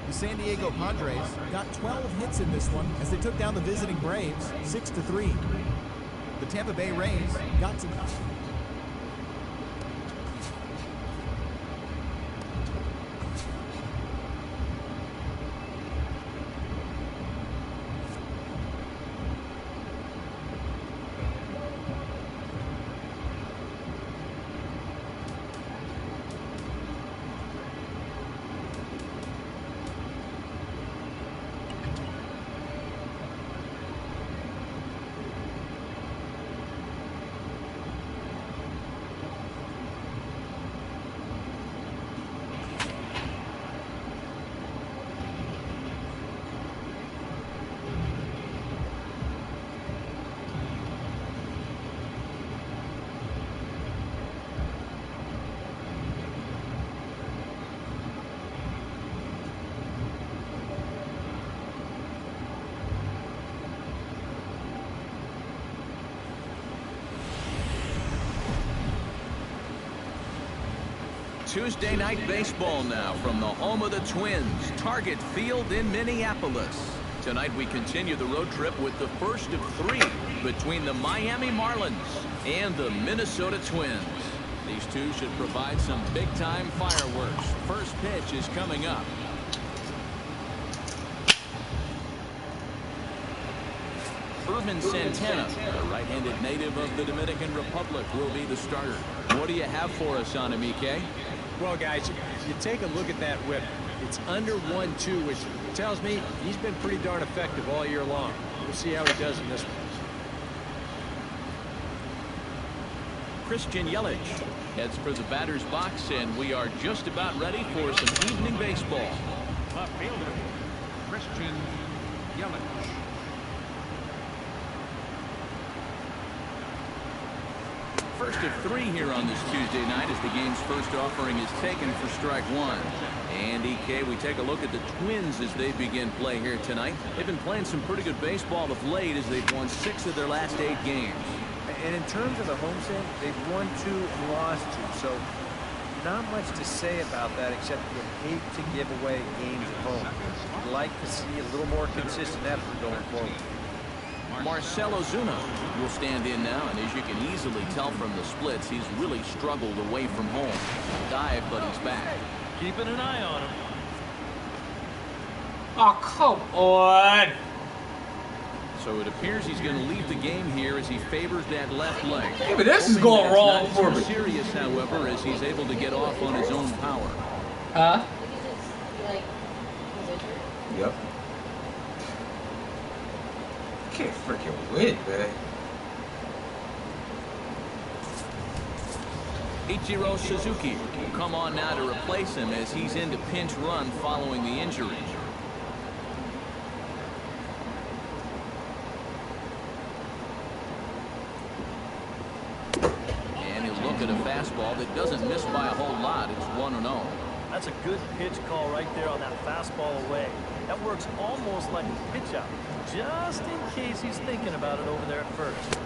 The San Diego Padres got 12 hits in this one as they took down the visiting Braves 6-3. The Tampa Bay Rays got to... Tuesday night baseball now from the home of the Twins, Target Field in Minneapolis. Tonight we continue the road trip with the first of 3 between the Miami Marlins and the Minnesota Twins. These two should provide some big-time fireworks. First pitch is coming up. Irvin Santana, a right-handed native of the Dominican Republic, will be the starter. What do you have for us on him, EK? Well, guys, you take a look at that whip. It's under 1-2, which tells me he's been pretty darn effective all year long. We'll see how he does in this one. Christian Yelich heads for the batter's box, and we are just about ready for some evening baseball. Left fielder, Christian Yelich. First of 3 here on this Tuesday night as the game's first offering is taken for strike 1. And EK, we take a look at the Twins as they begin play here tonight. They've been playing some pretty good baseball of late as they've won 6 of their last 8 games. And in terms of the homestand, they've won 2 and lost 2. So not much to say about that except you hate to give away games at home. You'd like to see a little more consistent effort going forward. Marcell Ozuna will stand in now, and as you can easily tell from the splits, he's really struggled away from home. Dive, but he's back. Keeping an eye on him. Oh, come on. So it appears he's going to leave the game here as he favors that left leg. Yeah, but this is going wrong for me. Serious, however, as he's able to get off on his own power. Huh? Yep. Can't freaking win, man. Ichiro Suzuki will come on now to replace him as he's into pinch run following the injury. And he'll look at a fastball that doesn't miss by a whole lot. It's 1-0. That's a good pitch call right there on that fastball away. That works almost like a pitch out, just in case he's thinking about it over there at first.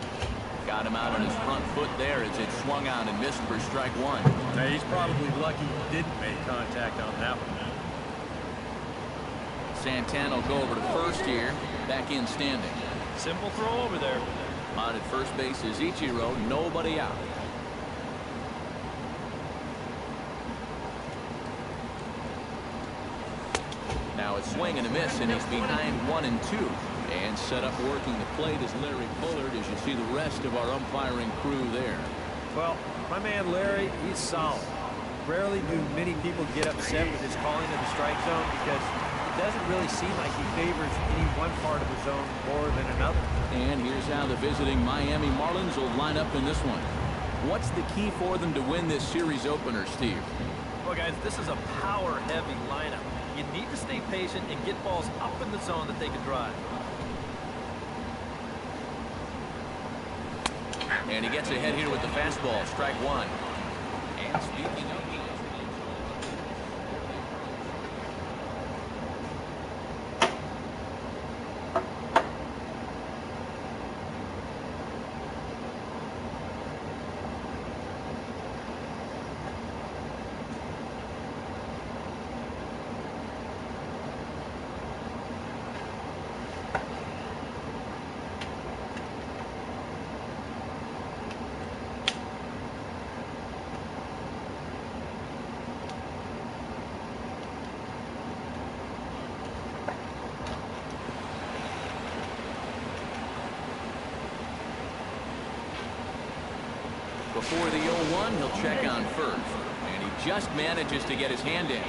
Got him out on his front foot there as it swung out and missed for strike 1. Now, he's probably lucky he didn't make contact on that one. Santana will go over to first here, back in standing. Simple throw over there. On at first base is Ichiro, nobody out. Now it's swing and a miss, and he's behind 1-2. And set up working the plate is Larry Bullard, as you see the rest of our umpiring crew there. Well, my man Larry, he's solid. Rarely do many people get upset with his calling of the strike zone because it doesn't really seem like he favors any one part of the zone more than another. And here's how the visiting Miami Marlins will line up in this one. What's the key for them to win this series opener, Steve? Well, guys, this is a power-heavy lineup. You need to stay patient and get balls up in the zone that they can drive. And he gets ahead here with the fastball, strike 1. And speaking of... Before the 0-1, he'll check on first. And he just manages to get his hand in.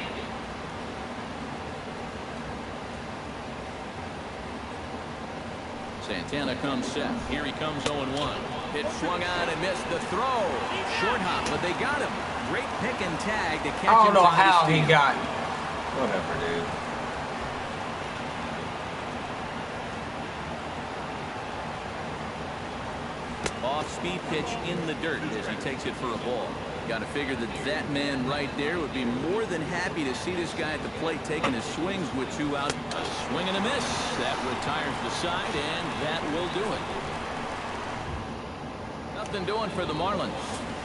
Santana comes set. Here he comes 0-1. Pitch swung on and missed the throw. Short hop, but they got him. Great pick and tag to catch him. I don't know how he got. Whatever, dude. Off-speed pitch in the dirt as he takes it for a ball. Got to figure that man right there would be more than happy to see this guy at the plate taking his swings with 2 out. A swing and a miss. That retires the side, and that will do it. Nothing doing for the Marlins.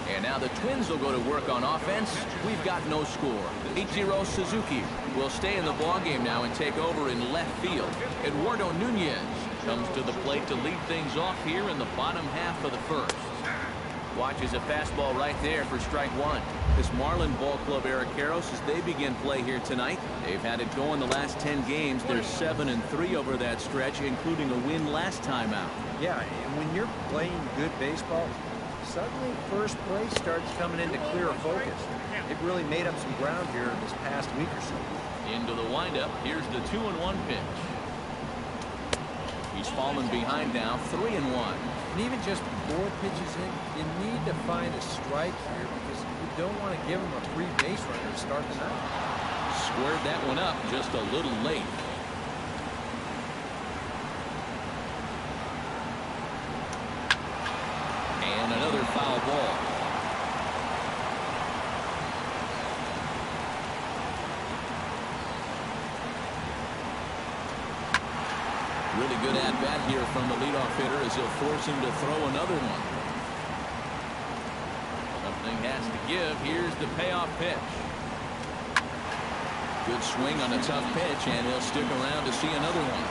And now the Twins will go to work on offense. We've got no score. Ichiro Suzuki will stay in the ballgame now and take over in left field. Eduardo Nunez comes to the plate to lead things off here in the bottom half of the first. Watches a fastball right there for strike 1. This Marlin ball club, Eric Karros, as they begin play here tonight. They've had it going the last 10 games. They're 7-3 over that stretch, including a win last time out. Yeah, and when you're playing good baseball, suddenly first place starts coming into clearer focus. They've really made up some ground here in this past week or so. Into the windup. Here's the 2-1 pitch. He's fallen behind now, 3-1. And even just 4 pitches in, you need to find a strike here because you don't want to give him a free base runner to start the night. Squared that one up just a little late. And another foul ball. Really good at-bat here from the leadoff hitter as he'll force him to throw another one. Something has to give. Here's the payoff pitch. Good swing on a tough pitch, and he'll stick around to see another one.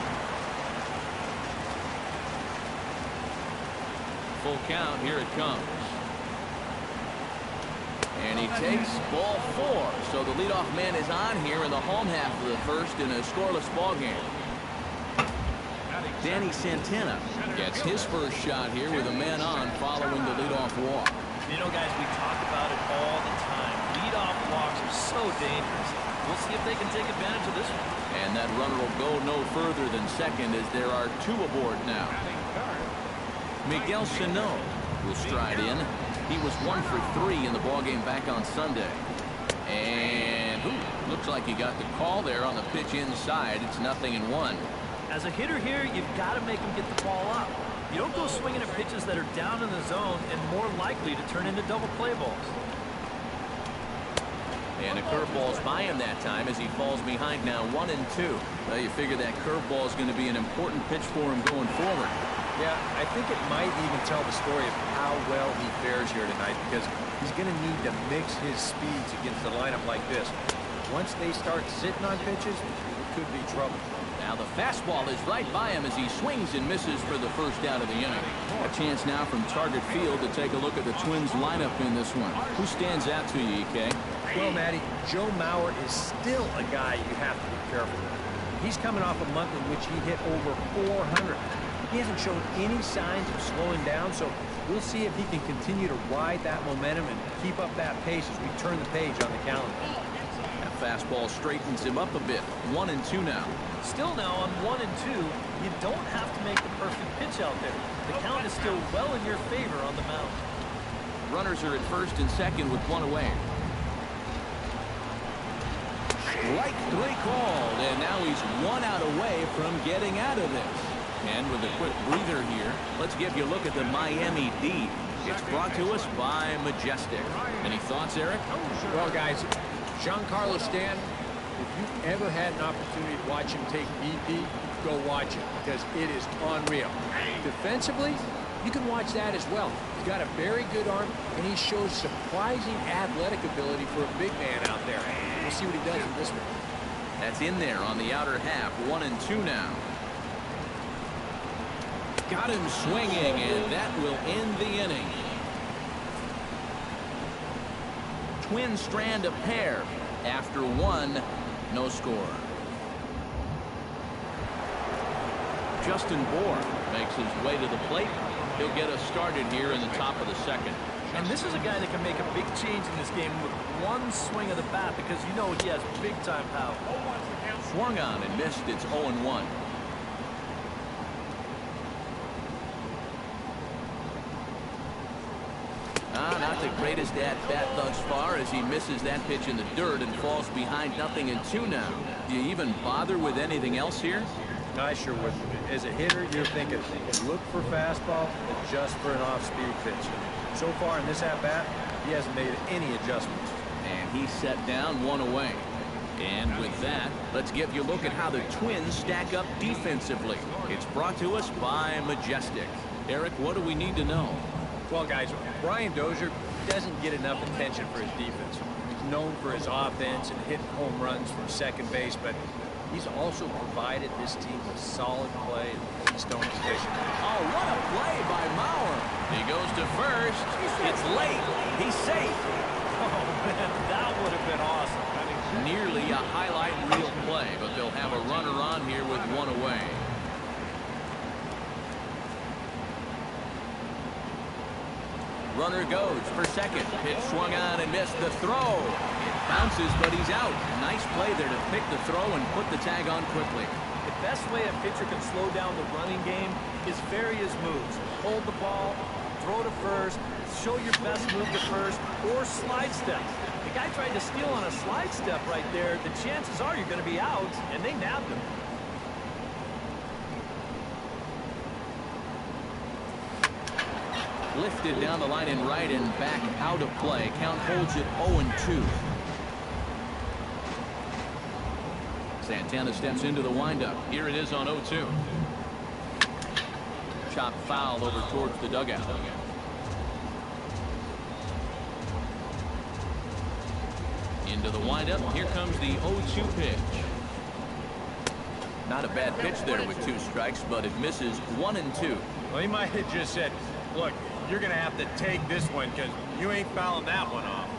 Full count. Here it comes. And he takes ball 4. So the leadoff man is on here in the home half of the first in a scoreless ball game. Danny Santana gets his first shot here with a man on following the leadoff walk. You know, guys, we talk about it all the time. Leadoff walks are so dangerous. We'll see if they can take advantage of this one. And that runner will go no further than second as there are 2 aboard now. Miguel Sano will stride in. He was 1 for 3 in the ballgame back on Sunday. And looks like he got the call there on the pitch inside. It's 0-1. As a hitter here, you've got to make him get the ball up. You don't go swinging at pitches that are down in the zone and more likely to turn into double play balls. And a curveball's by him that time as he falls behind now 1-2. Well, you figure that curveball is going to be an important pitch for him going forward. Yeah, I think it might even tell the story of how well he fares here tonight because he's going to need to mix his speeds against the lineup like this. Once they start sitting on pitches, it could be trouble. Now the fastball is right by him as he swings and misses for the first out of the inning. A chance now from Target Field to take a look at the Twins lineup in this one. Who stands out to you, EK? Well, Matty, Joe Mauer is still a guy you have to be careful with. He's coming off a month in which he hit over 400. He hasn't shown any signs of slowing down, so we'll see if he can continue to ride that momentum and keep up that pace as we turn the page on the calendar. That fastball straightens him up a bit. 1-2 now. Still now on 1-2, you don't have to make the perfect pitch out there. The count is still well in your favor on the mound. Runners are at first and second with 1 away. Strike 3 called, and now he's 1 out away from getting out of this. And with a quick breather here, let's give you a look at the Miami D. It's brought to us by Majestic. Any thoughts, Eric? Well, guys, Giancarlo Stanton, if you've ever had an opportunity to watch him take BP, go watch it because it is unreal. Defensively, you can watch that as well. He's got a very good arm, and he shows surprising athletic ability for a big man out there. We'll see what he does in this one. That's in there on the outer half. 1-2 now. Got him swinging, and that will end the inning. Twins strand a pair. After 1, no score. Justin Bour makes his way to the plate. He'll get us started here in the top of the second. And this is a guy that can make a big change in this game with one swing of the bat because you know he has big-time power. Swung on and missed. It's 0-1. Not the greatest at-bat thus far as he misses that pitch in the dirt and falls behind 0-2 now. Do you even bother with anything else here? I sure would. As a hitter, you're thinking, look for fastball, adjust for an off-speed pitch. So far in this at-bat, he hasn't made any adjustments. And he's set down 1 away. And with that, let's give you a look at how the Twins stack up defensively. It's brought to us by Majestic. Eric, what do we need to know? Well, guys, Brian Dozier doesn't get enough attention for his defense. He's known for his offense and hitting home runs from second base, but he's also provided this team with solid play and keystone position. Oh, what a play by Mauer. He goes to first. It's late. He's safe. Oh, man, that would have been awesome. Nearly a highlight reel play, but they'll have a runner on here with 1 away. Runner goes for second. Pitch swung on and missed. The throw. It bounces, but he's out. Nice play there to pick the throw and put the tag on quickly. The best way a pitcher can slow down the running game is vary his moves. Hold the ball, throw to first, show your best move to first, or slide step. The guy tried to steal on a slide step right there. The chances are you're going to be out, and they nabbed him. Lifted down the line in right and back out of play. Count holds it 0-2. Santana steps into the windup. Here it is on 0-2. Chop foul over towards the dugout. Into the windup. Here comes the 0-2 pitch. Not a bad pitch there with 2 strikes, but it misses 1-2. Well, he might have just said, look, you're going to have to take this one because you ain't fouling that one off.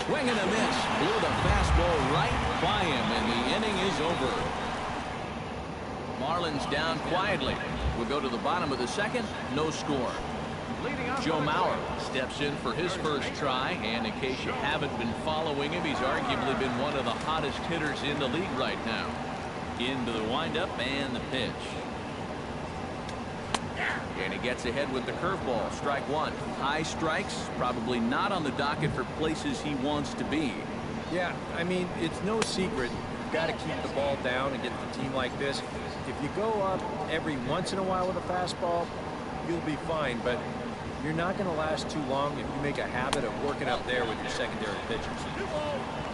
Swing and a miss. Blew the fastball right by him, and the inning is over. Marlins down quietly. We'll go to the bottom of the second. No score. Joe Mauer steps in for his first try, and in case you haven't been following him, he's arguably been one of the hottest hitters in the league right now. Into the windup and the pitch. And he gets ahead with the curveball. Strike 1. High strikes, probably not on the docket for places he wants to be. Yeah, I mean, it's no secret. You've got to keep the ball down against a team like this. If you go up every once in a while with a fastball, you'll be fine, but you're not going to last too long if you make a habit of working up there with your secondary pitchers.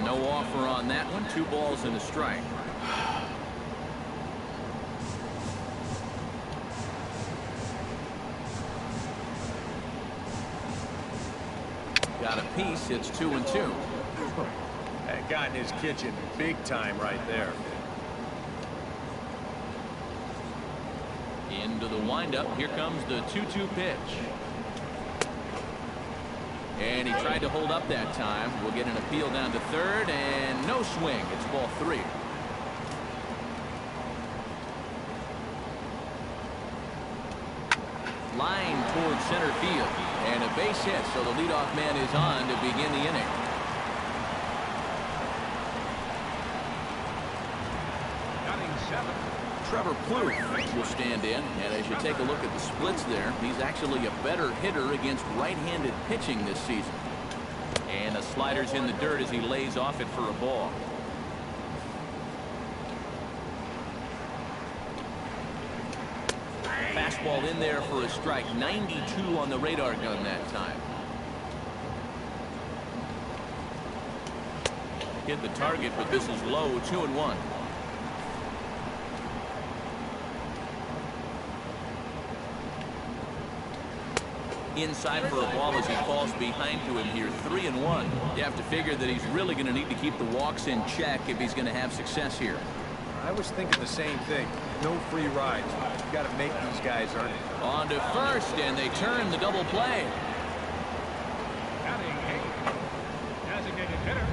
No offer on that one. 2 balls and a strike. Got a piece. It's 2-2. That got in his kitchen big time right there. Into the windup. Here comes the 2-2 pitch. And he tried to hold up that time. We'll get an appeal down to third, and no swing. It's ball 3. Line towards center field. And a base hit, so the leadoff man is on to begin the inning. Trevor Plouffe will stand in, and as you take a look at the splits there, he's actually a better hitter against right-handed pitching this season. And the slider's in the dirt as he lays off it for a ball. Fastball in there for a strike. 92 on the radar gun that time. Hit the target, but this is low. 2-1. Inside for a ball as he falls behind to him here. 3-1. You have to figure that he's really going to need to keep the walks in check if he's going to have success here. I was thinking the same thing. No free rides. You've got to make these guys earn it. On to first, and they turn the double play. Batting 8, designated hitter,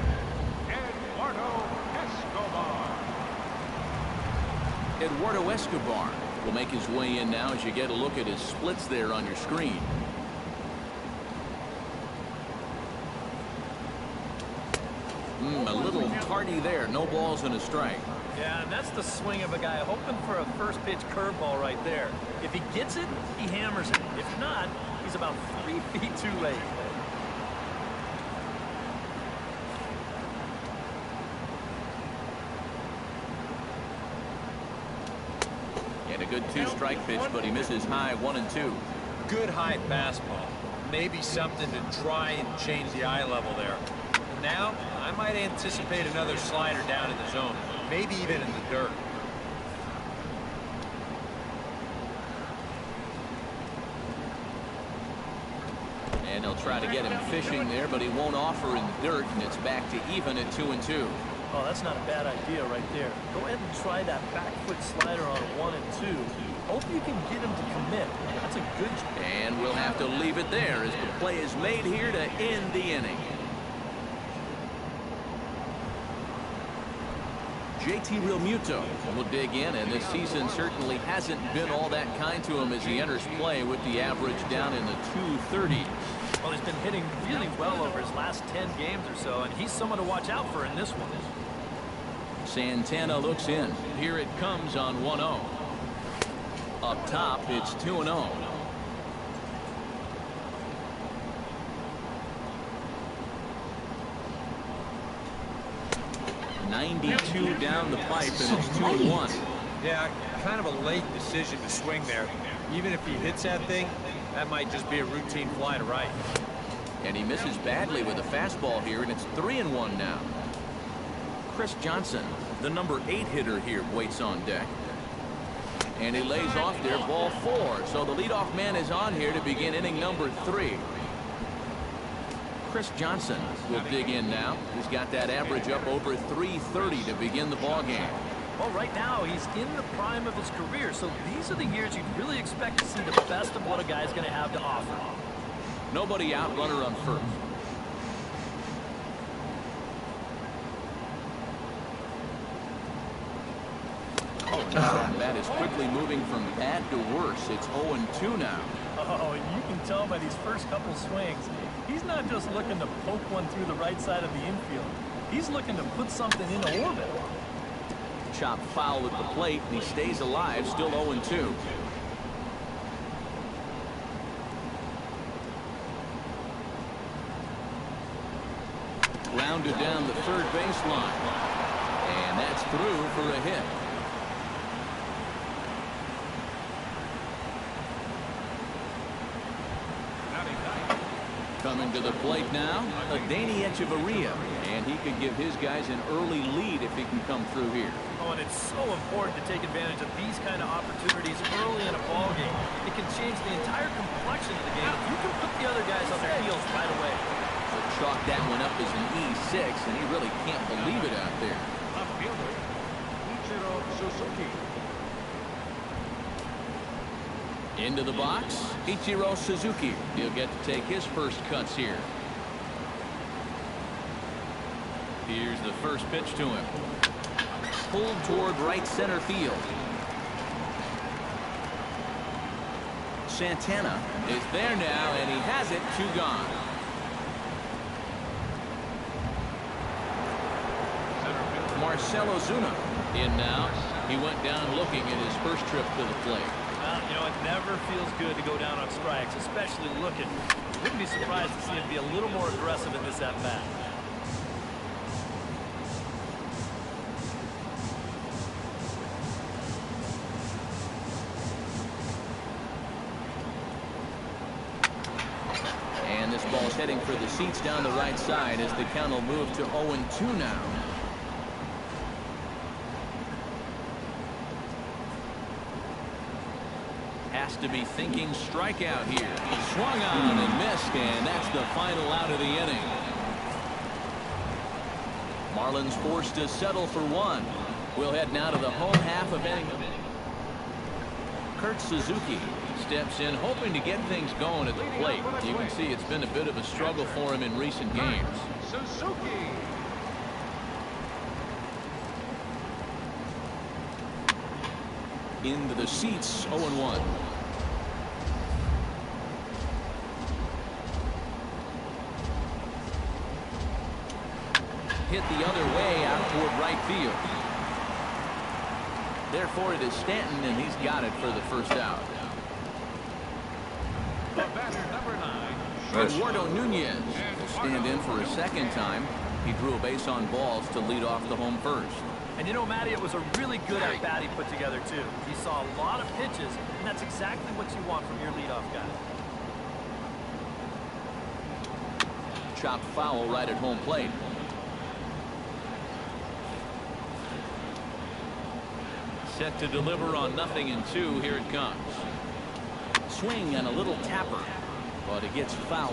Eduardo Escobar. Eduardo Escobar will make his way in now as you get a look at his splits there on your screen. A little tardy there. No balls and a strike. Yeah, and that's the swing of a guy hoping for a first pitch curveball right there. If he gets it, he hammers it. If not, he's about 3 feet too late. And a good 2-strike pitch, but he misses high 1 and 2. Good high fastball. Maybe something to try and change the eye level there. Now, I might anticipate another slider down in the zone, maybe even in the dirt. And they'll try to get him fishing there, but he won't offer in the dirt, and it's back to even at 2 and 2. Oh, that's not a bad idea right there. Go ahead and try that back foot slider on 1 and 2. Hope you can get him to commit. That's a good... And we'll have to leave it there as the play is made here to end the inning. JT Realmuto will dig in, and this season certainly hasn't been all that kind to him as he enters play with the average down in the 230s. Well, he's been hitting really well over his last 10 games or so, and he's someone to watch out for in this one. Santana looks in. Here it comes on 1-0. Up top, it's 2-0. .92 down the pipe, and it's 2-1. Yeah, kind of a late decision to swing there. Even if he hits that thing, that might just be a routine fly to right. And he misses badly with a fastball here, and it's 3-1 now. Chris Johnson, the number 8 hitter here, waits on deck. And he lays off there, ball 4. So the leadoff man is on here to begin inning number 3. Chris Johnson will dig in now. He's got that average up over 330 to begin the ball game. Well, right now, he's in the prime of his career, so these are the years you'd really expect to see the best of what a guy's going to have to offer. Nobody out, runner on first. That is quickly moving from bad to worse. It's 0-2 now. Oh, and you can tell by these first couple swings, he's not just looking to poke one through the right side of the infield. He's looking to put something into orbit. Chop foul at the plate, and he stays alive, still 0-2. Grounded down the third baseline. And that's through for a hit. Coming to the plate now, Adeiny Echeverria, and he could give his guys an early lead if he can come through here. Oh, and it's so important to take advantage of these kind of opportunities early in a ball game. It can change the entire complexion of the game. You can put the other guys on their heels right away. So chalk that one up as an E6, and he really can't believe it out there. Into the box, Ichiro Suzuki. He'll get to take his first cuts here. Here's the first pitch to him. Pulled toward right center field. Santana is there now, and he has it, 2 gone. Marcell Ozuna in now. He went down looking at his first trip to the plate. Well, you know, it never feels good to go down on strikes, especially looking. Wouldn't be surprised to see him be a little more aggressive in this at-bat. And this ball's heading for the seats down the right side as the count will move to 0-2 now. Has to be thinking strikeout here. Swung on and missed, and that's the final out of the inning. Marlins forced to settle for 1. We'll head now to the home half of inning. Kurt Suzuki steps in, hoping to get things going at the plate. You can see it's been a bit of a struggle for him in recent games. Suzuki. Into the seats, 0-1. hit the other way out toward right field. Therefore, it is Stanton, and he's got it for the first out. The batter, number 9. Eduardo Nunez will stand in for a second time. He drew a base on balls to lead off the home first. And you know, Matty, it was a really good at-bat he put together, too. He saw a lot of pitches, and that's exactly what you want from your leadoff guy. Chopped foul right at home plate. Set to deliver on 0-2. Here it comes. Swing and a little tapper, but it gets foul.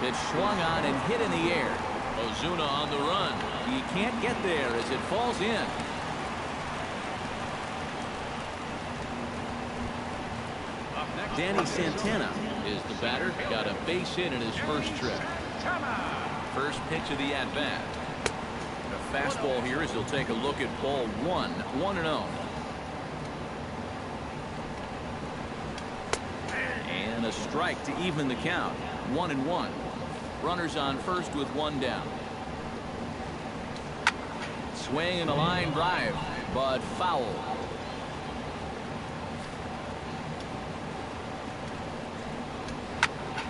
Pitch swung on and hit in the air. Ozuna on the run. He can't get there as it falls in. Danny Santana is the batter. Got a base hit in his first trip. First pitch of the at-bat. A fastball here as he'll take a look at ball 1. 1-0. And a strike to even the count. 1-1. Runners on first with 1 down. Swing and a line drive, but foul.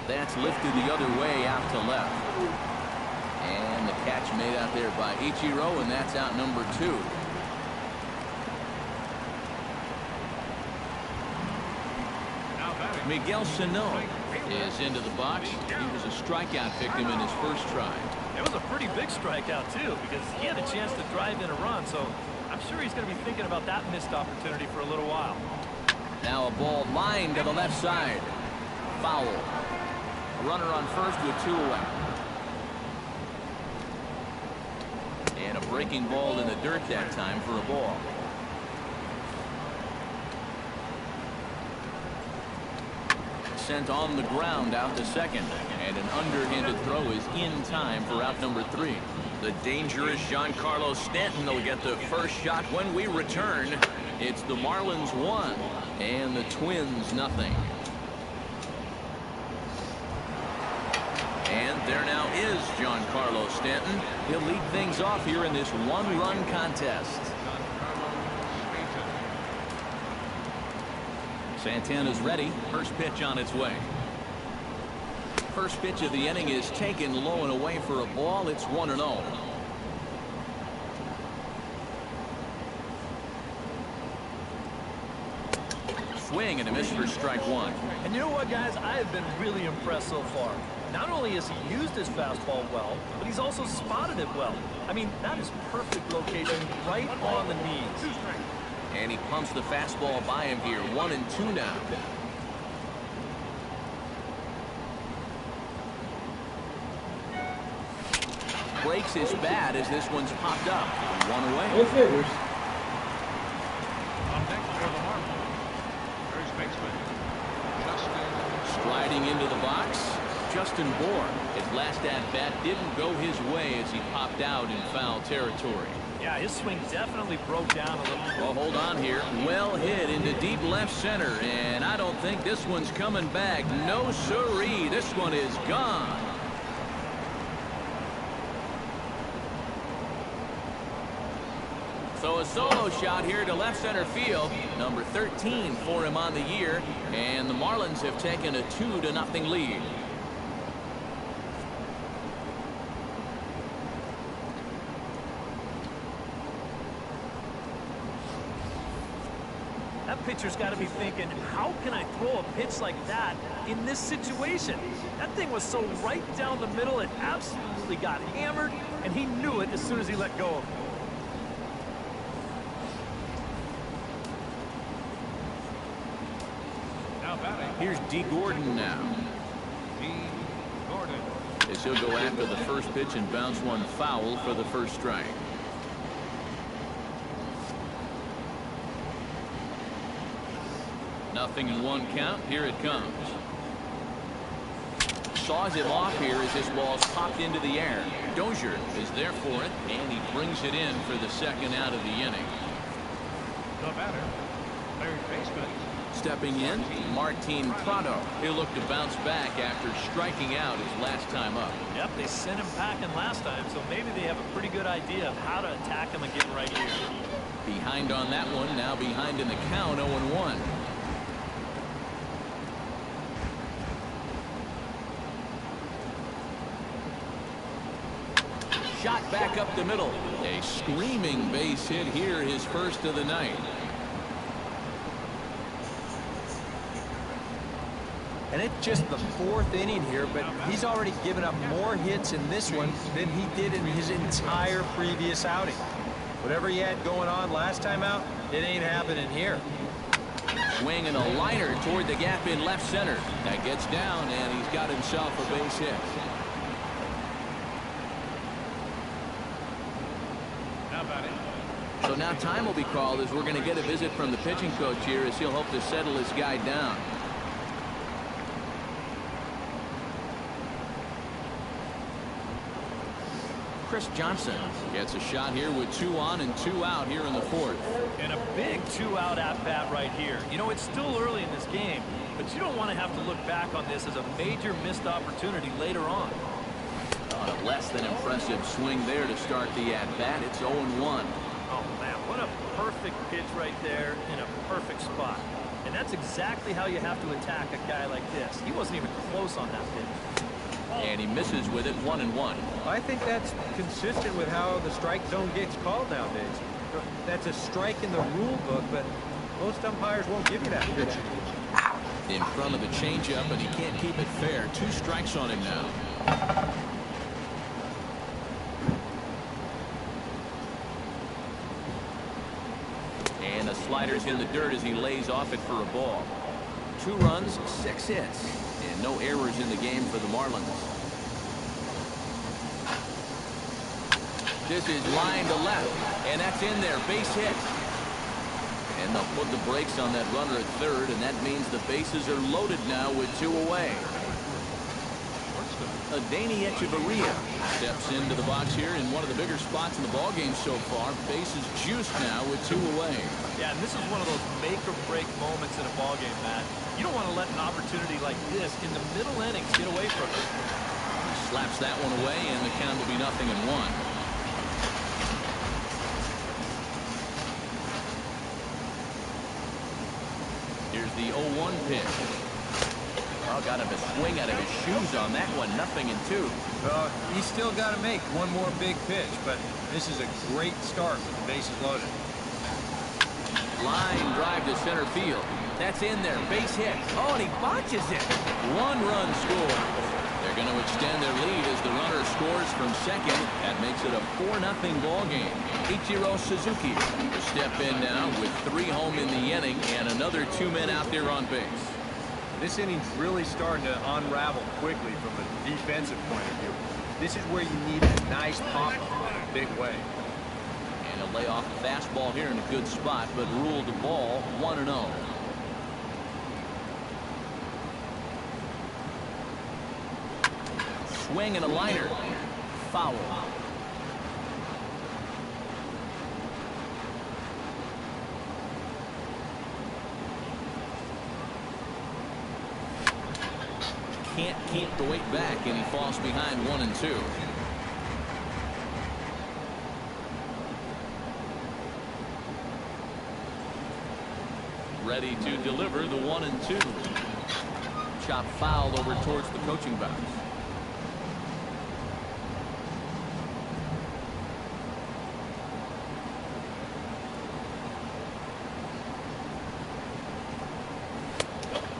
That's lifted the other way out to left. And the catch made out there by Ichiro, and that's out number 2. Miguel Sano is into the box. He was a strikeout victim in his first try. It was a pretty big strikeout, too, because he had a chance to drive in a run, so I'm sure he's going to be thinking about that missed opportunity for a little while. Now a ball lined to the left side. Foul. A runner on first with 2 away. And a breaking ball in the dirt that time for a ball. Sent on the ground out to second, and an underhanded throw is in time for out number 3. The dangerous Giancarlo Stanton will get the first shot when we return. It's the Marlins 1 and the Twins 0. And there now is Giancarlo Stanton. He'll lead things off here in this 1-run contest. Santana's ready. First pitch on its way. First pitch of the inning is taken low and away for a ball. It's 1-0. Swing and a miss for strike 1. And you know what, guys? I have been really impressed so far. Not only has he used his fastball well, but he's also spotted it well. I mean, that is perfect location right on the knees. And he pumps the fastball by him here. 1-2 now. Breaks his bat as this one's popped up. 1 away. Go figures. On deck for the Marlins, first baseman, Justin. Striding into the box, Justin Bourne. His last at-bat didn't go his way as he popped out in foul territory. Yeah, his swing definitely broke down a little. Well, hold on here. Well hit into deep left center, and I don't think this one's coming back. No siree. This one is gone. So a solo shot here to left center field. Number 13 for him on the year, and the Marlins have taken a 2-0 lead. That pitcher's got to be thinking, how can I throw a pitch like that in this situation? That thing was so right down the middle, it absolutely got hammered, and he knew it as soon as he let go of it. Now batting, Here's D. Gordon now. D. Gordon. As he'll go after the first pitch and bounce one foul for the first strike. 0-1 count. Here it comes. Saws it off here as this ball's popped into the air. Dozier is there for it, and he brings it in for the second out of the inning. The batter, third baseman, stepping in, Martin Prado. He'll look to bounce back after striking out his last time up. Yep, they sent him packing last time, so maybe they have a pretty good idea of how to attack him again right here. Behind on that one, now behind in the count, 0-1. Shot back up the middle. A screaming base hit here, his first of the night. And it's just the 4th inning here, but he's already given up more hits in this one than he did in his entire previous outing. Whatever he had going on last time out, it ain't happening here. Swing and a liner toward the gap in left center. That gets down, and he's got himself a base hit. So now time will be called as we're going to get a visit from the pitching coach here as he'll hope to settle his guy down. Chris Johnson gets a shot here with 2 on and 2 out here in the 4th. And a big 2-out at-bat right here. You know, it's still early in this game, but you don't want to have to look back on this as a major missed opportunity later on. On a less than impressive swing there to start the at-bat. It's 0-1. Oh, man, what a perfect pitch right there in a perfect spot. And that's exactly how you have to attack a guy like this. He wasn't even close on that pitch. And he misses with it, 1-1. I think that's consistent with how the strike zone gets called nowadays. That's a strike in the rule book, but most umpires won't give you that pitch. In front of the changeup, and he can't keep it fair. 2 strikes on him now. And the slider's in the dirt as he lays off it for a ball. 2 runs, 6 hits. And no errors in the game for the Marlins. This is line to left, and that's in there. Base hit. And they'll put the brakes on that runner at third, and that means the bases are loaded now with 2 away. Adeiny Echeverria steps into the box here in one of the bigger spots in the ballgame so far. Bases juiced now with 2 away. Yeah, and this is one of those make-or-break moments in a ballgame, Matt. You don't want to let an opportunity like this in the middle innings get away from you. He slaps that one away, and the count will be 0-1. Here's the 0-1 pitch. Oh, got him a swing out of his shoes on that one. 0-2. He's still got to make one more big pitch, but this is a great start with the bases loaded. Line drive to center field. That's in there. Base hit. Oh, and he botches it. 1 run score. They're going to extend their lead as the runner scores from second. That makes it a 4-0 ball game. Ichiro Suzuki to step in now with 3 home in the inning and another 2 men out there on base. This inning's really starting to unravel quickly from a defensive point of view. This is where you need a nice pop in a big way. And he'll lay off the fastball here in a good spot, but ruled the ball 1-0. Swing and a liner. Foul. Can't keep the weight back, and he falls behind 1-2. Ready to deliver the 1-2. Chop fouled over towards the coaching box.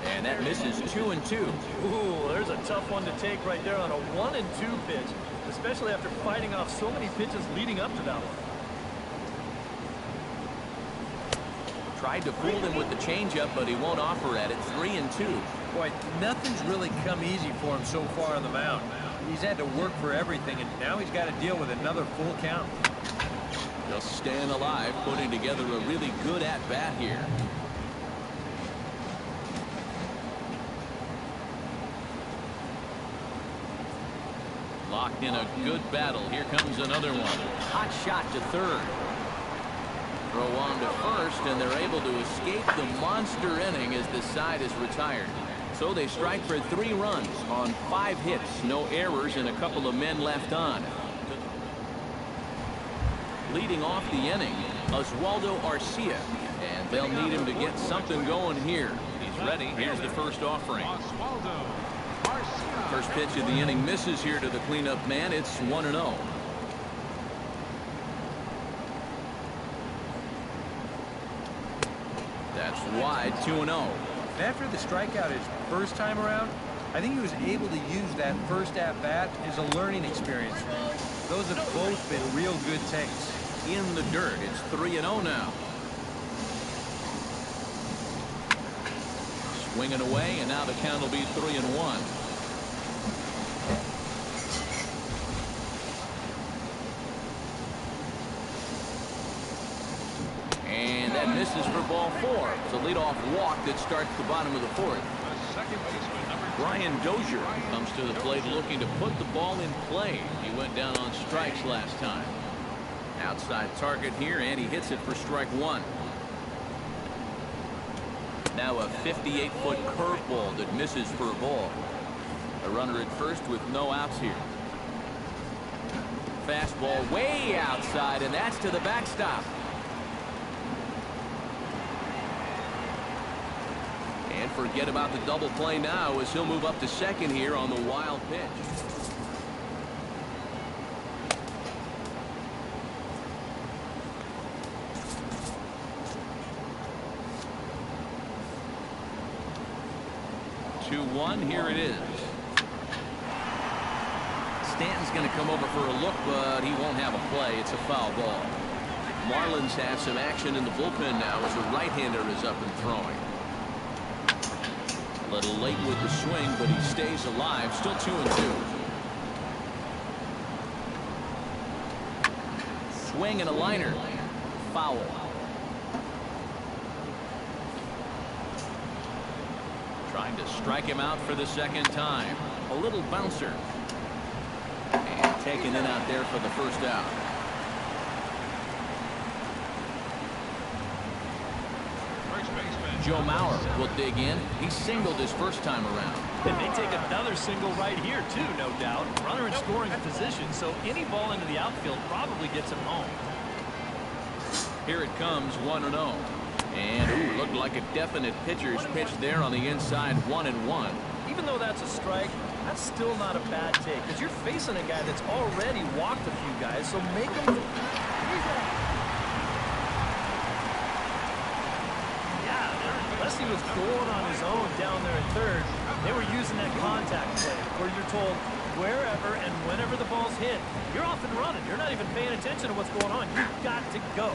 And that misses 2-2. Ooh, there's a tough one to take right there on a 1-2 pitch, especially after fighting off so many pitches leading up to that one. Tried to fool him with the changeup, but he won't offer at it. 3-2. Boy, nothing's really come easy for him so far on the mound. He's had to work for everything, and now he's got to deal with another full count. Just staying alive, putting together a really good at-bat here. Locked in a good battle. Here comes another one. Hot shot to third. Throw on to first, and they're able to escape the monster inning as the side is retired. So they strike for 3 runs on 5 hits, no errors, and a couple of men left on. Leading off the inning, Oswaldo Arcia, and they'll need him to get something going here. He's ready. Here's the first offering. First pitch of the inning misses here to the cleanup man. It's 1-0. That's wide, 2-0. After the strikeout his first time around, I think he was able to use that first at-bat as a learning experience. Those have both been real good takes. In the dirt, it's 3-0 now. Swinging away, and now the count will be 3-1. And that misses for ball 4. It's a leadoff walk that starts the bottom of the 4th. Brian Dozier comes to the plate looking to put the ball in play. He went down on strikes last time. Outside target here, and he hits it for strike 1. Now a 58-foot curveball that misses for a ball. A runner at first with no outs here. Fastball way outside, and that's to the backstop. And forget about the double play now as he'll move up to second here on the wild pitch. Here it is. Stanton's going to come over for a look, but he won't have a play. It's a foul ball. Marlins have some action in the bullpen now as the right-hander is up and throwing. A little late with the swing, but he stays alive. Still 2-2. Swing and a liner. Foul. Trying to strike him out for the second time. A little bouncer. And taken in out there for the first out. Joe Mauer will dig in. He singled his first time around. And they take another single right here, too, no doubt. Runner in scoring position, so any ball into the outfield probably gets him home. Here it comes, 1-0. And, ooh, looked like a definite pitcher's pitch there on the inside, 1-1. Even though that's a strike, that's still not a bad take, because you're facing a guy that's already walked a few guys, so make him... Yeah, unless he was going on his own down there at third, they were using that contact play, where you're told wherever and whenever the ball's hit, you're off and running. You're not even paying attention to what's going on. You've got to go.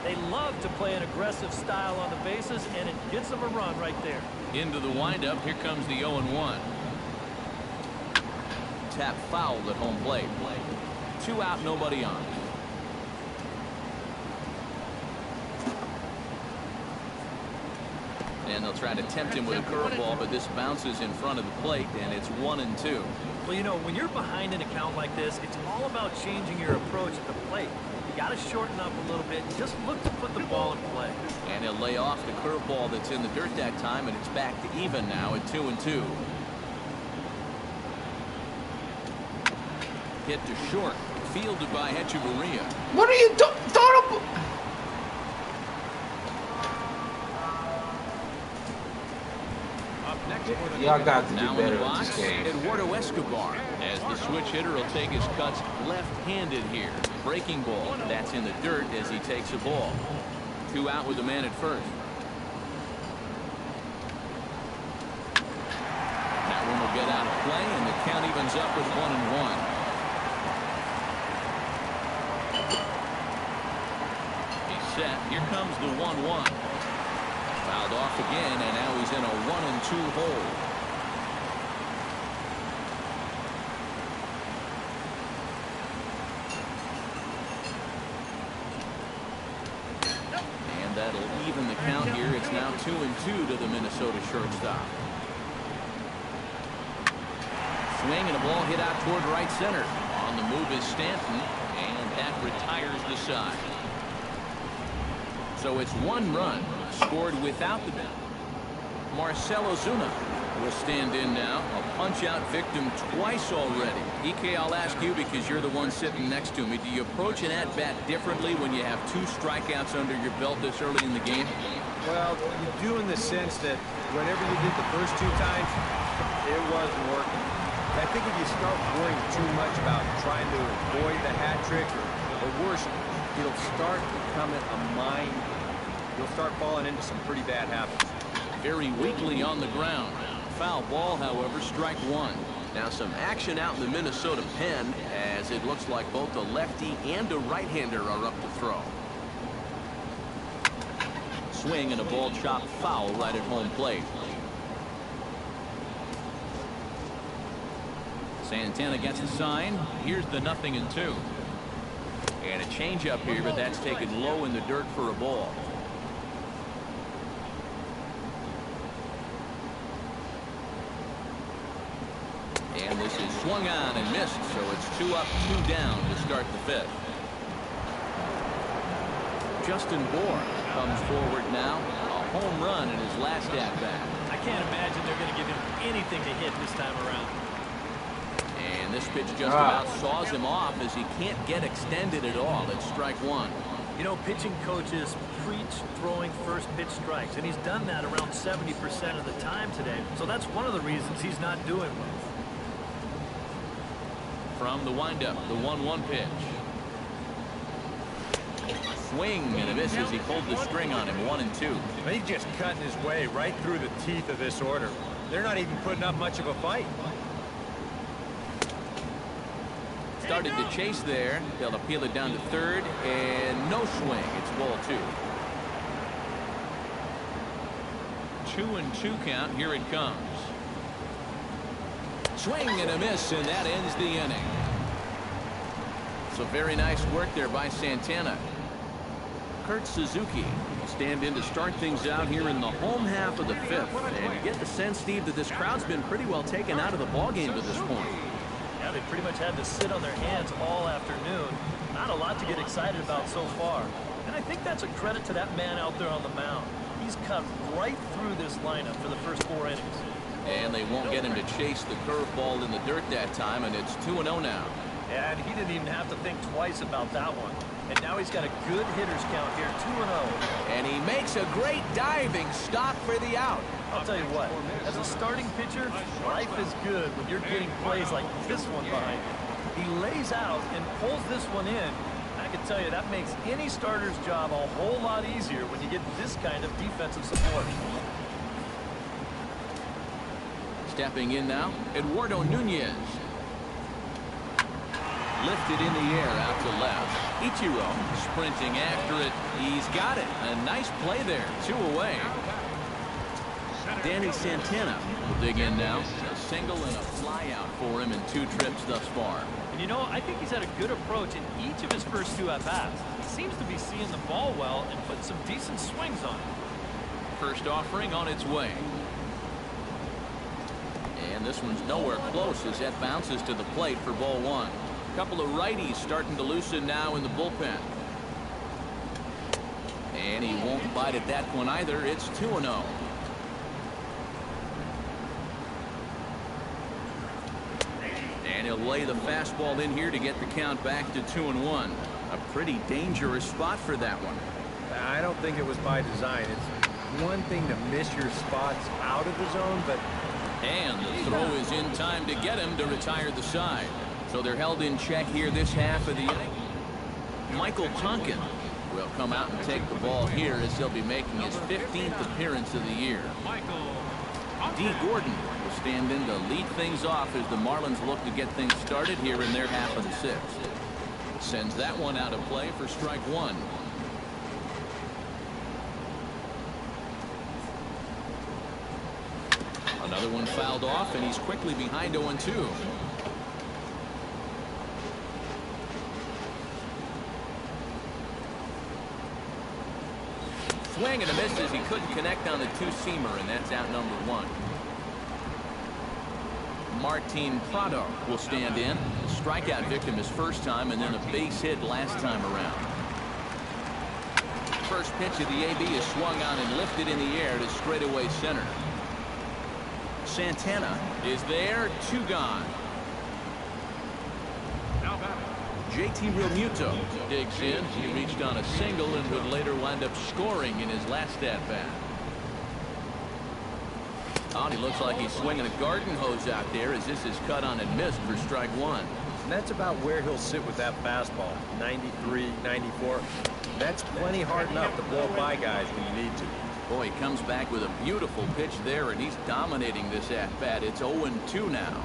They love to play an aggressive style on the bases, and it gets them a run right there. Into the windup, here comes the 0-1. Tap foul at home plate. 2 out, nobody on. And they'll try to tempt him with a curveball, but this bounces in front of the plate, and it's 1-2. Well, you know, when you're behind an account like this, it's all about changing your approach at the plate. You got to shorten up a little bit. Just look to put the ball in play. And he'll lay off the curveball that's in the dirt that time, and it's back to even now at 2-2. Hit to short, fielded by Hechavarria. What are you doing? Y'all got to do Now in better the with box, this game. Eduardo Escobar, as the switch hitter will take his cuts left-handed here. Breaking ball, that's in the dirt as he takes a ball. 2 out with the man at first. That one will get out of play, and the count evens up with 1-1. He's set. Here comes the 1-1. Fouled off again, and now he's in a 1-2 hole. And that'll even the count here. It's now 2-2 to the Minnesota shortstop. Swing and a ball hit out toward right center. On the move is Stanton, and that retires the side. So it's 1 run scored without the bat. Marcelo Zuna will stand in now. A punch-out victim twice already. EK, I'll ask you because you're the one sitting next to me. Do you approach an at-bat differently when you have 2 strikeouts under your belt this early in the game? Well, you do in the sense that whatever you did the first 2 times, it wasn't working. I think if you start worrying too much about trying to avoid the hat trick, or worse, it'll start becoming a mind. You'll start falling into some pretty bad habits. Very weakly on the ground. Foul ball, however, strike 1. Now some action out in the Minnesota pen as it looks like both a lefty and a right-hander are up to throw. Swing and a ball chopped foul right at home plate. Santana gets the sign. Here's the 0-2. And a changeup here, but that's taken low in the dirt for a ball. And this is swung on and missed, so it's 2 up, 2 down to start the 5th. Justin Bohr comes forward now. A home run in his last at-bat. I can't imagine they're going to give him anything to hit this time around. And this pitch just about saws him off as he can't get extended at all. It's strike 1. You know, pitching coaches preach throwing first pitch strikes, and he's done that around 70% of the time today. So that's one of the reasons he's not doing well. From the windup, the 1-1 pitch. Swing and a miss as he pulled the string on him. 1-2. He's just cutting his way right through the teeth of this order. They're not even putting up much of a fight. Started to chase there. They'll appeal it down to 3rd, and no swing. It's ball 2. 2-2 count. Here it comes. Swing and a miss, and that ends the inning. So very nice work there by Santana. Kurt Suzuki will stand in to start things out here in the home half of the 5th. And you get the sense, Steve, that this crowd's been pretty well taken out of the ballgame to this point. Yeah, they pretty much had to sit on their hands all afternoon. Not a lot to get excited about so far. And I think that's a credit to that man out there on the mound. He's cut right through this lineup for the first 4 innings. And they won't get him to chase the curveball in the dirt that time, and it's 2-0 now. Yeah, and he didn't even have to think twice about that one. And now he's got a good hitters count here, 2-0. And he makes a great diving stop for the out. I'll tell you what, as a starting pitcher, life is good when you're getting plays like this one behind you. He lays out and pulls this one in. I can tell you that makes any starter's job a whole lot easier when you get this kind of defensive support. Stepping in now, Eduardo Nunez. Lifted in the air out to left. Ichiro sprinting after it. He's got it. A nice play there. 2 away. Danny Santana will dig in now. A single and a fly out for him in 2 trips thus far. And you know, I think he's had a good approach in each of his first 2 at-bats. He seems to be seeing the ball well and putting some decent swings on it. First offering on its way. And this one's nowhere close as that bounces to the plate for ball 1. Couple of righties starting to loosen now in the bullpen. And he won't bite at that one either. It's 2-0. And he'll lay the fastball in here to get the count back to 2-1. A pretty dangerous spot for that one. I don't think it was by design. It's one thing to miss your spots out of the zone, but... And the throw is in time to get him to retire the side. So they're held in check here this half of the inning. Michael Tonkin will come out and take the ball here as he'll be making his 15th appearance of the year. D. Gordon will stand in to lead things off as the Marlins look to get things started here in their half of the 6th. Sends that one out of play for strike 1. Another one fouled off, and he's quickly behind 0-2. Swing and a miss as he couldn't connect on the 2-seamer, and that's out number 1. Martin Prado will stand in. A strikeout victim his first time, and then a base hit last time around. First pitch of the AB is swung on and lifted in the air to straightaway center. Santana is there, 2 gone. Now batting. JT Realmuto digs in. He reached on a single and would later wind up scoring in his last at-bat. Oh, he looks like he's swinging a garden hose out there as this is cut on and missed for strike 1. And that's about where he'll sit with that fastball, 93, 94. That's plenty hard enough to blow by guys when you need to. Boy, he comes back with a beautiful pitch there, and he's dominating this at-bat. It's 0-2 now.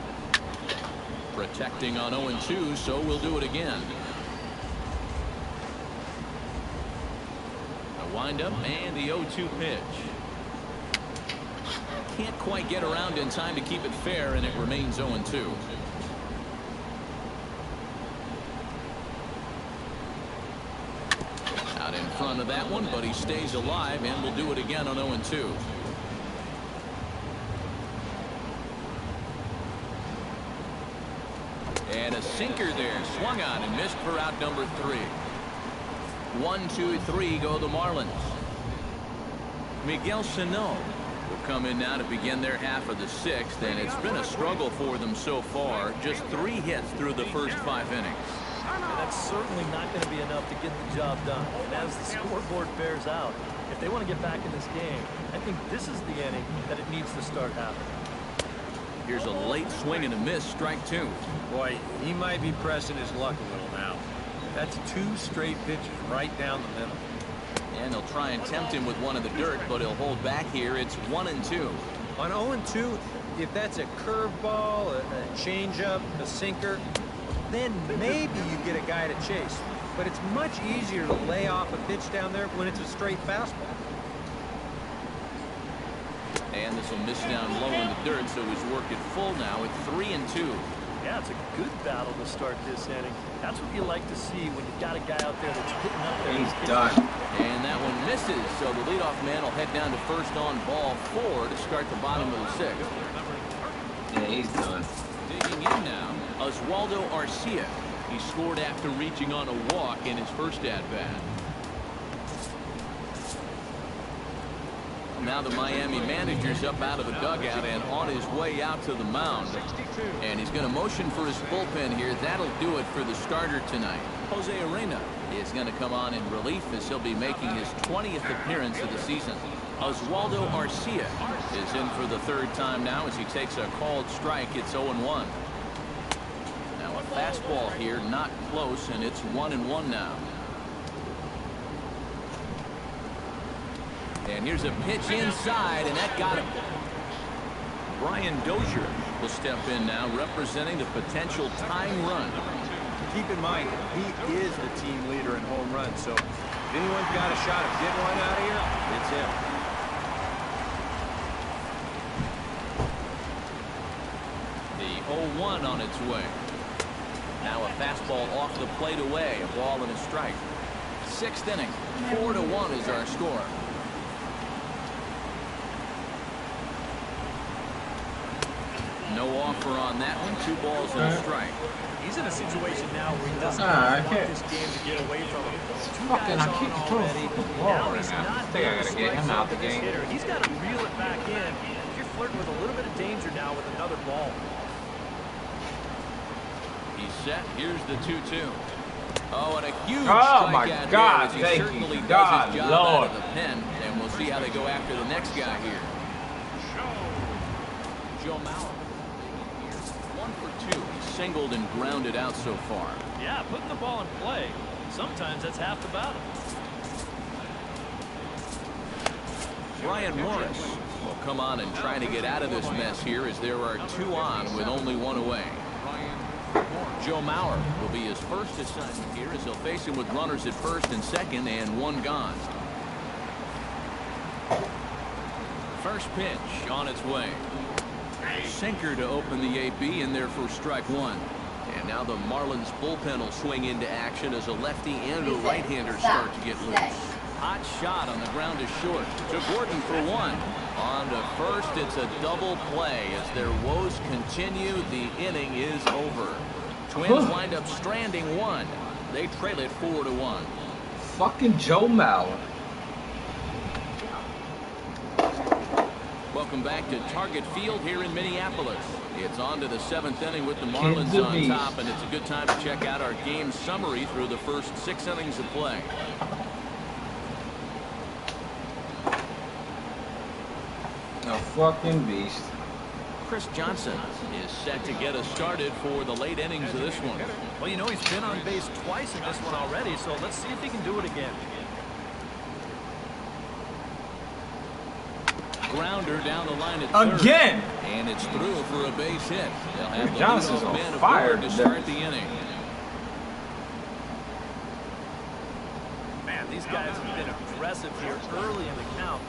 Protecting on 0-2, so we'll do it again. A windup and the 0-2 pitch. Can't quite get around in time to keep it fair, and it remains 0-2. Out in front of that one, but he stays alive, and we'll do it again on 0-2. And a sinker there, swung on and missed for out number 3. 1, 2, 3 go the Marlins. Miguel Sano will come in now to begin their half of the 6th, and it's been a struggle for them so far. Just 3 hits through the first 5 innings. And that's certainly not going to be enough to get the job done. And as the scoreboard bears out, if they want to get back in this game, I think this is the inning that it needs to start happening. Here's a late swing and a miss, strike 2. Boy, he might be pressing his luck a little now. That's 2 straight pitches right down the middle. And they'll try and tempt him with one in the dirt, but he'll hold back here. It's 1-2. On 0-2, if that's a curveball, a changeup, a sinker, then maybe you get a guy to chase. But it's much easier to lay off a pitch down there when it's a straight fastball. And this will miss down low in the dirt, so he's worked it full now at 3-2. Yeah, it's a good battle to start this inning. That's what you like to see when you've got a guy out there that's hitting up there. He's done. And that one misses, so the leadoff man will head down to first on ball 4 to start the bottom of the 6th. Yeah, he's done. Digging in now, Oswaldo Arcia. He scored after reaching on a walk in his first at-bat. Now the Miami manager's up out of the dugout and on his way out to the mound. And he's going to motion for his bullpen here. That'll do it for the starter tonight. Jose Arena is going to come on in relief as he'll be making his 20th appearance of the season. Oswaldo Arcia is in for the 3rd time now as he takes a called strike. It's 0-1. Now a fastball here, not close, and it's 1-1 now. And here's a pitch inside, and that got him. Brian Dozier will step in now, representing the potential tying run. Keep in mind, he is the team leader in home runs, so if anyone's got a shot of getting one out of here, it's him. The 0-1 on its way. Now a fastball off the plate away, a ball and a strike. 6th inning, 4-1 is our score. No offer on that one. 2 balls and a strike. He's in a situation now where he doesn't I want can't. this game to get away from him. 2 Fucking, guys I keep on throwing already. the ball Now right he's now. not I think I gotta get him out the this game. hitter. He's got to reel it back in. You're flirting with a little bit of danger now with another ball. He's set. Here's the 2-2. Oh, and a huge Oh, strikeout my there, God, as he thank certainly you. does God, his job Lord. out of the pen, and we'll see how they go after the next guy here. Joe Mauer. 1 for 2. He's singled and grounded out so far. Yeah, putting the ball in play. Sometimes that's half the battle. Brian Morris will come on and try to get out of this mess here as there are 2 on with only 1 away. Joe Mauer will be his first assignment here as he'll face him with runners at first and second and 1 gone. First pitch on its way. Sinker to open the AB in there for strike 1. And now the Marlins bullpen will swing into action as a lefty and a right-hander start to get loose. Hot shot on the ground is short. To Gordon for 1. On to first, it's a double play. As their woes continue, the inning is over. Twins wind up stranding 1. They trail it 4-1. Fucking Joe Mauer. Welcome back to Target Field here in Minneapolis. It's on to the 7th inning with the Marlins on top, and it's a good time to check out our game summary through the first 6 innings of play. A fucking beast. Chris Johnson is set to get us started for the late innings of this one. Well, you know, he's been on base twice in this one already, so let's see if he can do it again. Grounder down the line at third. Again! And it's through for a base hit. They'll have the Johnson's leadoff on man fire aboard to start the inning. Man, these guys have been aggressive here early in the count.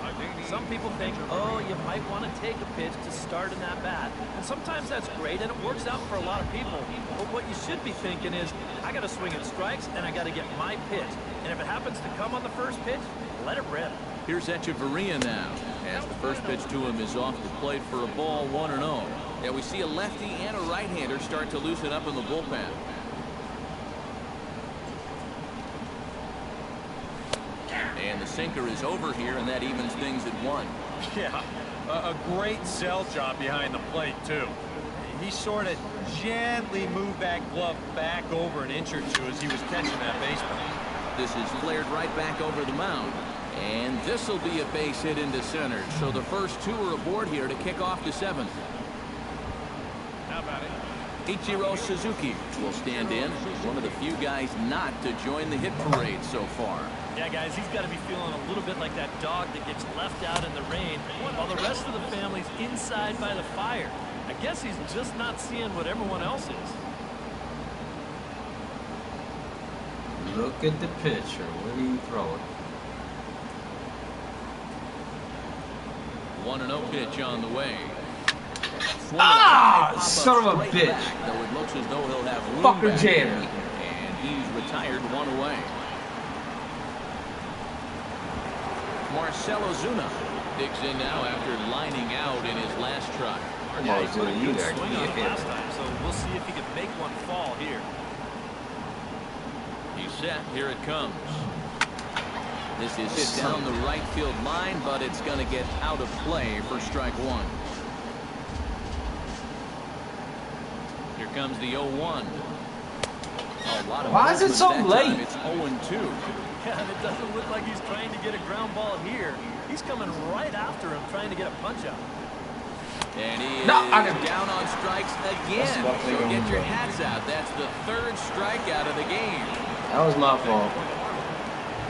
Some people think, oh, you might want to take a pitch to start in that bat. And sometimes that's great, and it works out for a lot of people. But what you should be thinking is, I got to swing at strikes, and I got to get my pitch. And if it happens to come on the first pitch, let it rip. Here's Echeverria now, as the first pitch to him is off the plate for a ball, 1-0. Yeah, we see a lefty and a right-hander start to loosen up in the bullpen. And the sinker is over here, and that evens things at 1. Yeah, a great sell job behind the plate, too. He sort of gently moved that glove back over an inch or two as he was catching that baseball. This is flared right back over the mound. And this will be a base hit into center. So the first 2 are aboard here to kick off the 7th. How about it? Ichiro Suzuki will stand in. One of the few guys not to join the hit parade so far. Yeah, guys, he's got to be feeling a little bit like that dog that gets left out in the rain while the rest of the family's inside by the fire. I guess he's just not seeing what everyone else is. Look at the pitcher. Where do you throw it? 1-0 pitch on the way. Ah, son of a bitch. Back, though it looks as though he'll have room Fucker back Jeremy. here. And he's retired 1 away. Marcelo Zuna digs in now after lining out in his last try. Yeah, he put a good swing on it last time, so we'll see if he can make one fall here. He's set. Here it comes. This is hit down the right field line, but it's going to get out of play for strike 1. Here comes the 0-1. Why is it so late? It's 0-2. Yeah, and it doesn't look like he's trying to get a ground ball here. He's coming right after him, trying to get a punch out. And he is down on strikes again. So get your hats out. That's the 3rd strikeout of the game. That was my fault.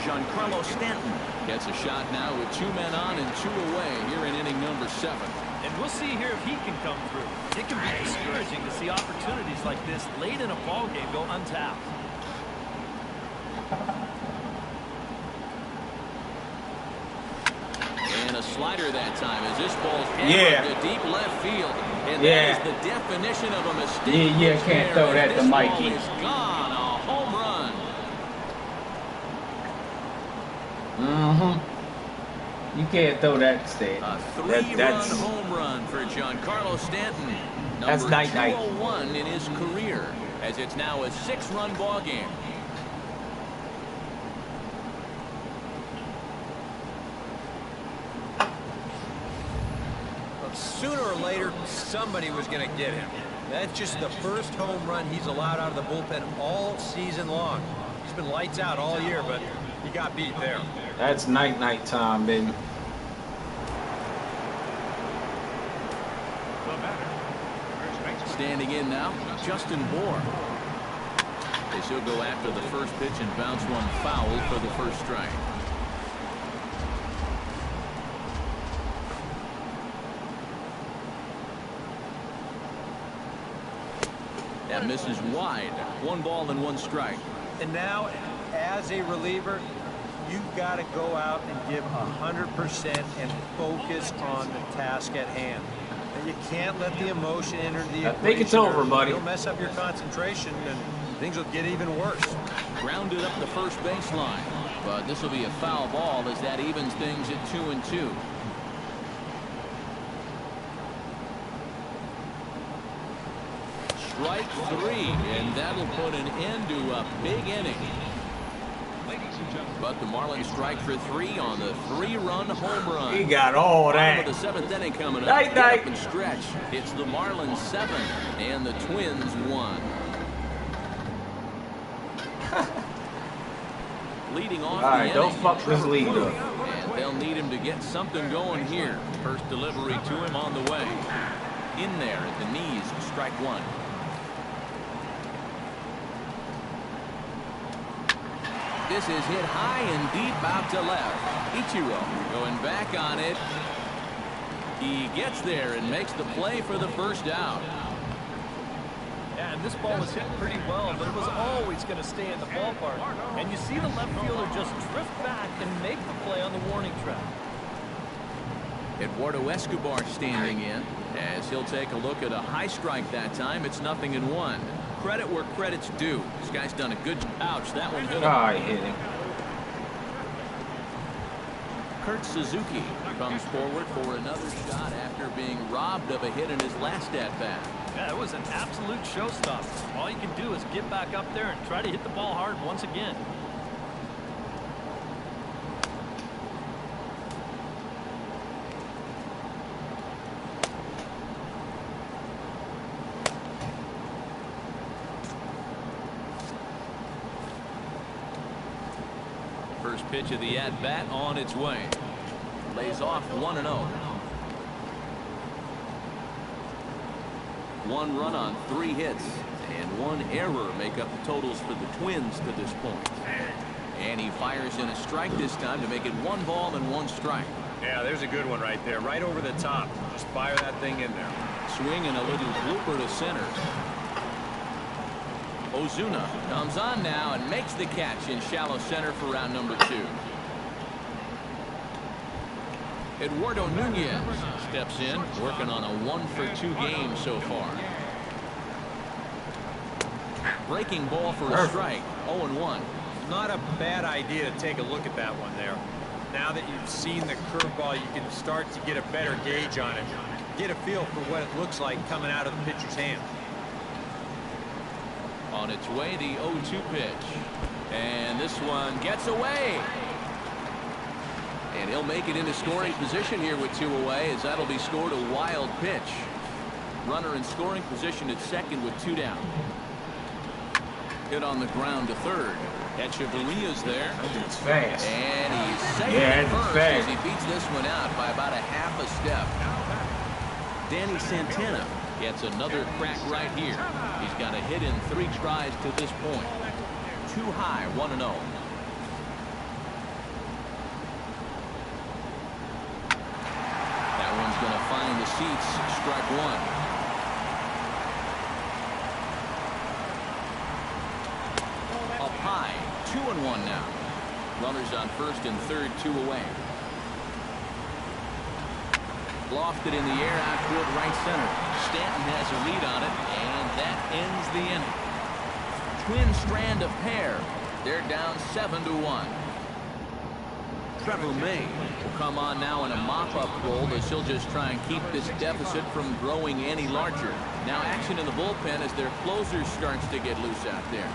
Giancarlo Stanton gets a shot now with 2 men on and 2 away here in inning number 7. And we'll see here if he can come through. It can be discouraging to see opportunities like this late in a ball game go untapped. And a slider that time as this ball's hammered to deep left field. And that is the definition of a mistake. Yeah, can't throw that to Mikey. This ball is gone. A home run. You can't throw that state. A 3-run home run for Giancarlo Stanton. That's Number night-night. 201 in his career, as it's now a 6-run ball game. Sooner or later, somebody was going to get him. That's just the first home run he's allowed out of the bullpen all season long. He's been lights out all year, but he got beat there. That's night time, baby. The batter. First baseman. Standing in now, Justin Bohr. They should go after the first pitch and bounce one foul for the first strike. That misses wide. 1 ball and 1 strike. And now, as a reliever, you've got to go out and give 100% and focus on the task at hand. And you can't let the emotion enter the equation. I think it's over, buddy. You'll mess up your concentration, and things will get even worse. Grounded up the first baseline. But this will be a foul ball as that evens things at 2-2. Strike 3, and that'll put an end to a big inning. Ladies But the Marlins strike for 3 on the 3-run home run. He got all that. The 7th inning coming up. Night, Get night. up and stretch. It's the Marlins 7 and the Twins 1. Leading off All right, the don't inning, fuck this lead up. and they'll need him to get something going here. First delivery to him on the way. In there at the knees, strike 1. This is hit high and deep out to left. Ichiro going back on it. He gets there and makes the play for the first out. Yeah, and this ball was hit pretty well, but it was always going to stay in the ballpark. And you see the left fielder just drift back and make the play on the warning track. Eduardo Escobar standing in as he'll take a look at a high strike that time. It's 0-1. Credit where credit's due. This guy's done a good job. Ouch, that one hit him. Oh, he hit him. Kurt Suzuki comes forward for another shot after being robbed of a hit in his last at-bat. Yeah, it was an absolute showstopper. All you can do is get back up there and try to hit the ball hard once again. First pitch of the at-bat on its way. Lays off 1-0. 1 run on 3 hits and 1 error make up the totals for the Twins to this point. And he fires in a strike this time to make it 1 ball and 1 strike. Yeah, there's a good one right there, right over the top. Just fire that thing in there. Swing and a little blooper to center. Ozuna comes on now and makes the catch in shallow center for round number 2. Eduardo Nunez steps in, working on a 1-for-2 game so far. Breaking ball for a strike, 0-1. Not a bad idea to take a look at that one there. Now that you've seen the curveball, you can start to get a better gauge on it. Get a feel for what it looks like coming out of the pitcher's hand. On its way, the 0-2 pitch. And this one gets away. And he'll make it into scoring position here with 2 away, as that'll be scored a wild pitch. Runner in scoring position at second with 2 down. Hit on the ground to third. Echeverria's there. It's fast. And he's safe Yeah, at it's first fast. as he beats this one out by about a half a step. Danny Santana gets another crack right here. He's got a hit in 3 tries to this point. Too high, 1-0. That one's going to find the seats. Strike 1. Up high, 2-1 now. Runners on first and third, 2 away. Lofted in the air out toward right center. Stanton has a lead on it, and that ends the inning. Twin strand of pair. They're down 7-1. Trevor May will come on now in a mop-up role as he'll just try and keep this deficit from growing any larger. Now action in the bullpen as their closer starts to get loose out there.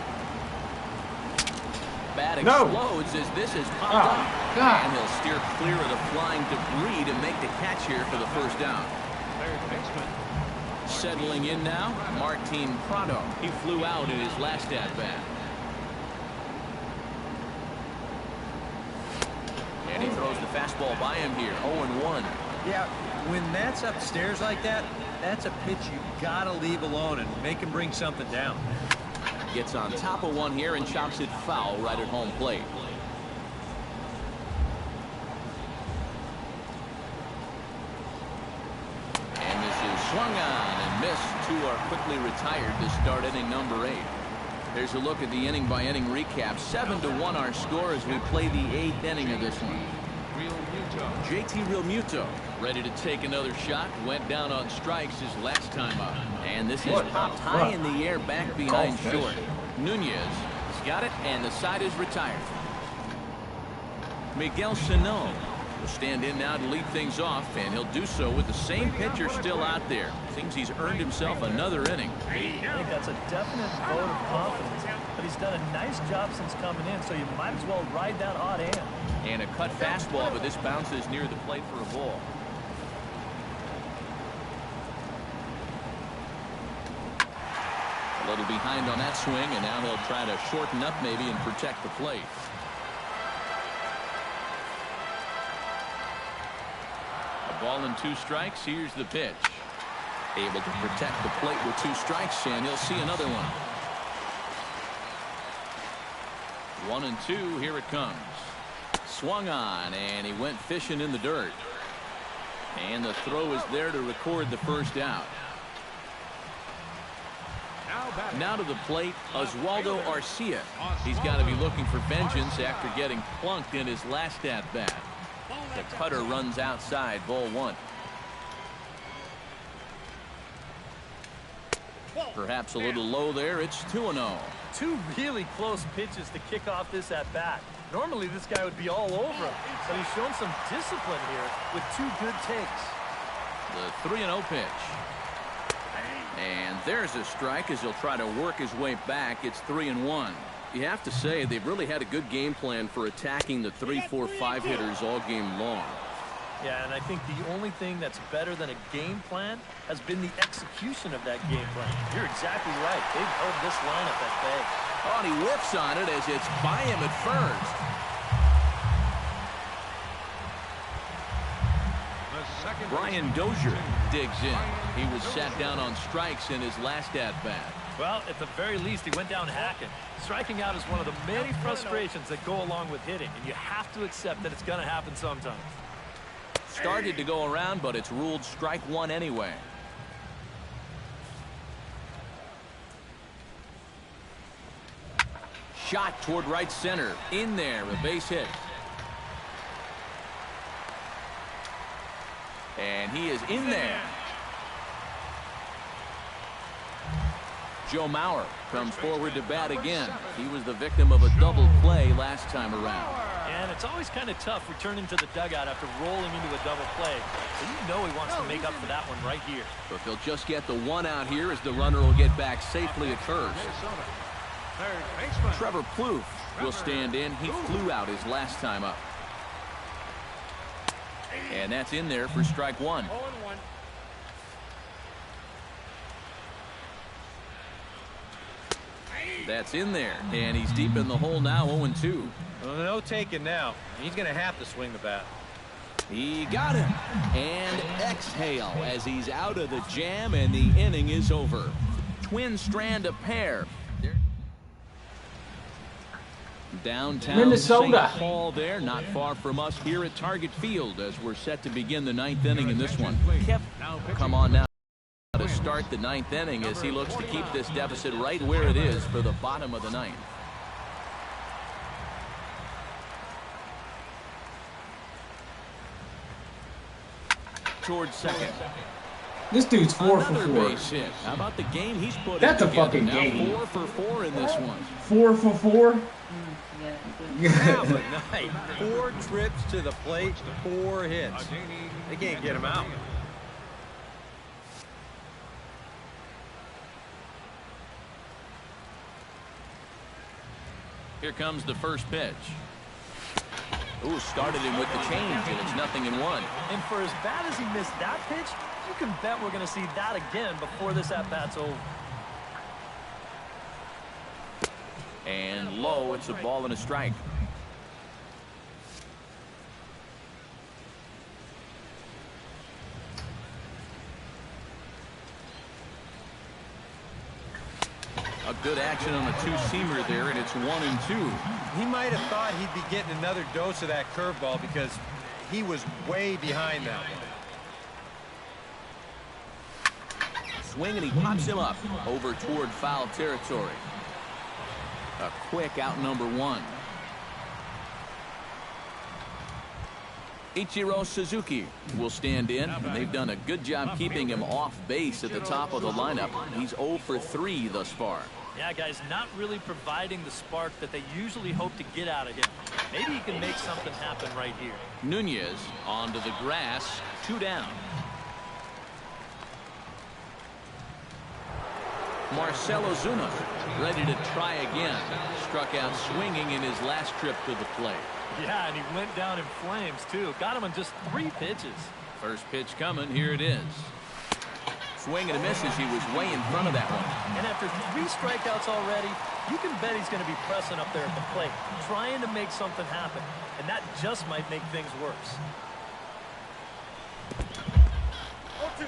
Bat explodes as this is popped up. And he'll steer clear of the flying debris to make the catch here for the first down. Settling in now, Martin Prado. He flew out in his last at-bat. And he throws the fastball by him here, 0-1. Yeah, when that's upstairs like that, that's a pitch you gotta leave alone and make him bring something down. Gets on top of one here and chops it foul right at home plate. And this is swung on and missed. 2 are quickly retired to start inning number 8. There's a look at the inning-by-inning recap. 7-1 our score as we play the 8th inning of this one. JT Realmuto ready to take another shot. Went down on strikes his last time up. And this is popped high in the air back behind short. Nunez has got it, and the side is retired. Miguel Sano will stand in now to lead things off, and he'll do so with the same pitcher still out there. Seems he's earned himself another inning. I think that's a definite vote of confidence, but he's done a nice job since coming in, so you might as well ride that hot hand. And a cut fastball, but this bounces near the plate for a ball. A little behind on that swing, and now he'll try to shorten up maybe and protect the plate. A ball and 2 strikes. Here's the pitch. Able to protect the plate with 2 strikes, and he'll see another one. 1-2. Here it comes. Swung on, and he went fishing in the dirt. And the throw is there to record the first out. Now to the plate, Oswaldo Arcia. He's got to be looking for vengeance after getting plunked in his last at-bat. The cutter runs outside, ball 1. Perhaps a little low there. It's 2-0. 2 really close pitches to kick off this at-bat. Normally this guy would be all over him, but he's shown some discipline here with 2 good takes. The 3-0 pitch. And there's a strike as he'll try to work his way back. It's 3-1. You have to say they've really had a good game plan for attacking the 3, 4, 5 hitters all game long. Yeah, and I think the only thing that's better than a game plan has been the execution of that game plan. You're exactly right. They've held this lineup at bay. Oh, and he whiffs on it as it's by him at first. Brian Dozier digs in. He was sat down on strikes in his last at-bat. Well, at the very least, he went down hacking. Striking out is one of the many frustrations that go along with hitting, and you have to accept that it's going to happen sometimes. Started to go around, but it's ruled strike 1 anyway. Shot toward right center. In there, a base hit. And he is in there. Joe Mauer comes forward to bat again. He was the victim of a double play last time around. And it's always kind of tough returning to the dugout after rolling into a double play. So you know he wants to make up for that one right here. But they'll just get the 1 out here as the runner will get back safely at first. Trevor Plouffe will stand in. He flew out his last time up. And that's in there for strike 1. That's in there, and he's deep in the hole now. 0-2. Well, no taking now. He's going to have to swing the bat. He got him, and exhale as he's out of the jam, and the inning is over. Twins strand a pair. Downtown Minnesota. St. Paul there, not far from us here at Target Field as we're set to begin the 9th inning in this one. Kep, come on now to start the 9th inning as he looks to keep this deficit right where it is for the bottom of the 9th. Towards second. This dude's 4 for 4. Another base hit. How about the game he's put That's in a together? fucking Now game. 4 for 4 in this one. 4 for 4? Half a night. 4 trips to the plate, 4 hits. They can't get him out. Here comes the first pitch. Ooh, started him with the change, and it's 0-1. And for as bad as he missed that pitch, you can bet we're going to see that again before this at-bat's over. And low, it's a ball and a strike. A good action on the 2-seamer there, and it's 1-2. He might have thought he'd be getting another dose of that curveball because he was way behind that one. Swing, and he pops him up over toward foul territory. A quick out number 1. Ichiro Suzuki will stand in, and they've done a good job keeping him off base at the top of the lineup. He's 0 for 3 thus far. Yeah, guys, not really providing the spark that they usually hope to get out of him. Maybe he can make something happen right here. Nunez onto the grass, 2 down. Marcelo Zuna ready to try again. Struck out swinging in his last trip to the plate. Yeah, and he went down in flames, too. Got him on just 3 pitches. First pitch coming. Here it is. Swing and a miss as he was way in front of that one. And after 3 strikeouts already, you can bet he's going to be pressing up there at the plate, trying to make something happen. And that just might make things worse.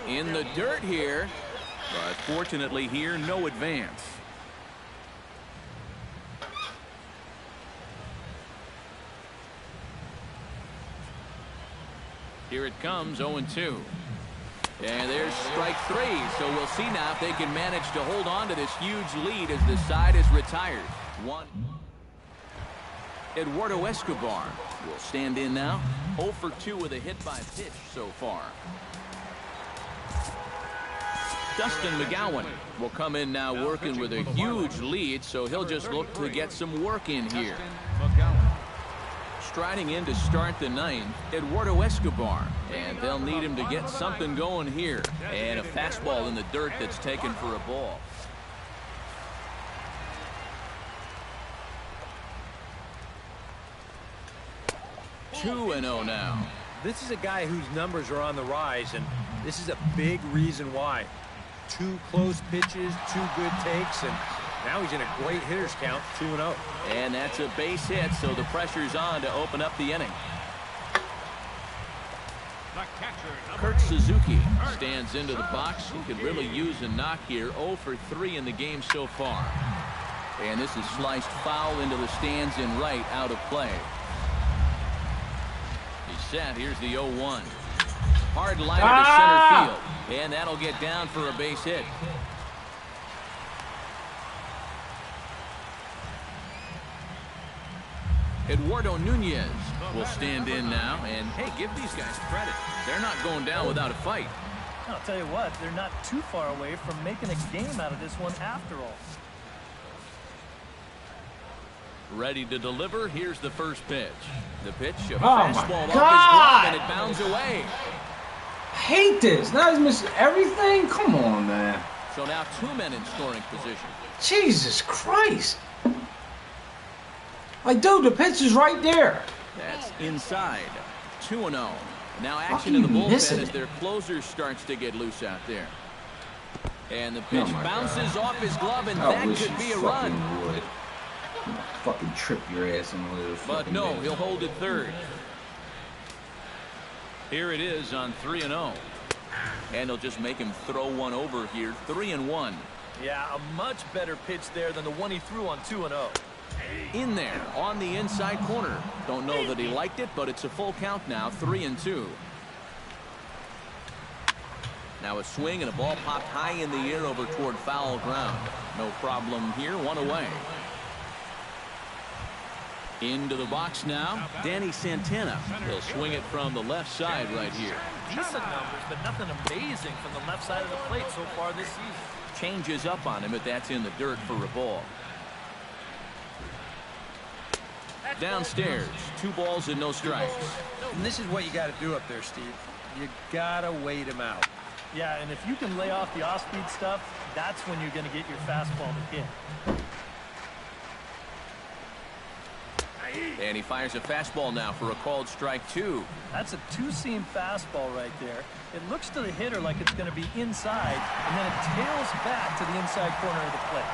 In the dirt here, but fortunately here, no advance. Here it comes, 0-2. And there's strike 3, so we'll see now if they can manage to hold on to this huge lead as the side is retired. Eduardo Escobar will stand in now. 0 for 2 with a hit by pitch so far. Dustin McGowan will come in now working with a huge lead, so he'll just look to get some work in here. Striding in to start the 9th, Eduardo Escobar, and they'll need him to get something going here. And a fastball in the dirt that's taken for a ball. Two and 0 now. This is a guy whose numbers are on the rise, and this is a big reason why. 2 close pitches, 2 good takes, and now he's in a great hitter's count, 2-0. And that's a base hit, so the pressure's on to open up the inning. Kurt Suzuki stands into the box. He could really use a knock here. 0 for 3 in the game so far. And this is sliced foul into the stands and right, out of play. He's set. Here's the 0-1. Hard liner to center field. And that'll get down for a base hit. Eduardo Nunez will stand in now. And, hey, give these guys credit. They're not going down without a fight. I'll tell you what, they're not too far away from making a game out of this one after all. Ready to deliver. Here's the first pitch. The pitch, a my fastball God! off his glove, and it bounds away. I hate this. Now he's missing everything. Come on, man. So now 2 men in scoring position. Jesus Christ. Like, dude, the pitch is right there. That's inside. 2-0. Now How action can in the you bullpen miss as it? their closer starts to get loose out there. And the pitch my bounces off his glove, and I that wish could you be a fucking run. would. Fucking trip your ass in the little But fucking no, bed. he'll hold it third. Here it is on 3-0. And he'll just make him throw one over here. 3-1. Yeah, a much better pitch there than the one he threw on 2-0. In there on the inside corner. Don't know that he liked it, but it's a full count now. 3-2. Now a swing and a ball popped high in the air over toward foul ground. No problem here. 1 away. Into the box now, Danny Santana. He'll swing it from the left side right here. Decent numbers, but nothing amazing from the left side of the plate so far this season. Changes up on him, but that's in the dirt for a ball. Downstairs, 2 balls and no strikes. And this is what you got to do up there, Steve. You got to wait him out. Yeah, and if you can lay off the off-speed stuff, that's when you're going to get your fastball to hit. And he fires a fastball now for a called strike 2. That's a 2-seam fastball right there. It looks to the hitter like it's going to be inside, and then it tails back to the inside corner of the plate.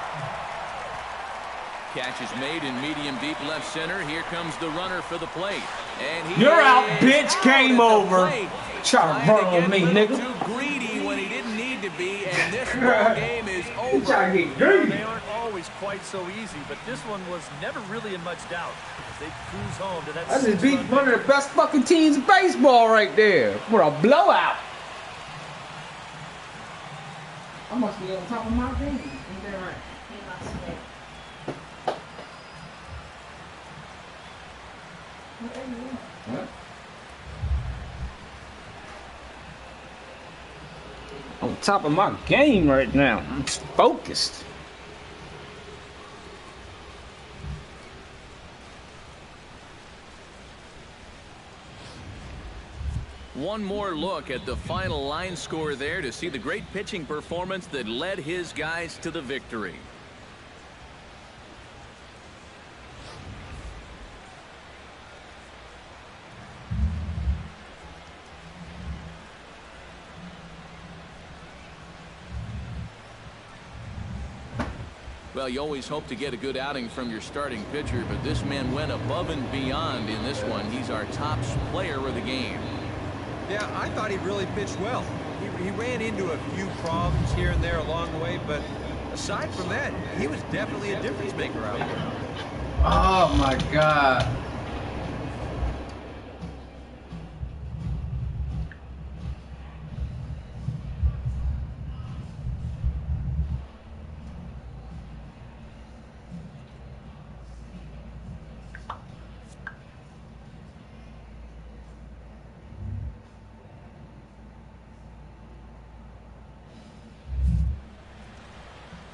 Catch is made in medium deep left center. Here comes the runner for the plate. And he You're out, is bitch. out Game at the over. plate. Try to burn on me, Trying to get a nigga. little too greedy when he didn't need to be, and this ball game is over. You trying to get You know, greedy. they aren't always quite so easy, but this one was never really in much doubt. They cruise home to that. I just beat 6-run one of the best fucking teams in baseball right there. For a blowout. I must be on top of my game. Ain't that right? What? On top of my game right now. It's focused. one more look at the final line score there to see the great pitching performance that led his guys to the victory. Well, you always hope to get a good outing from your starting pitcher, but this man went above and beyond in this one. He's our top player of the game. Yeah, I thought he really pitched well. He ran into a few problems here and there along the way, but aside from that, he was definitely a difference maker out there. Oh my God.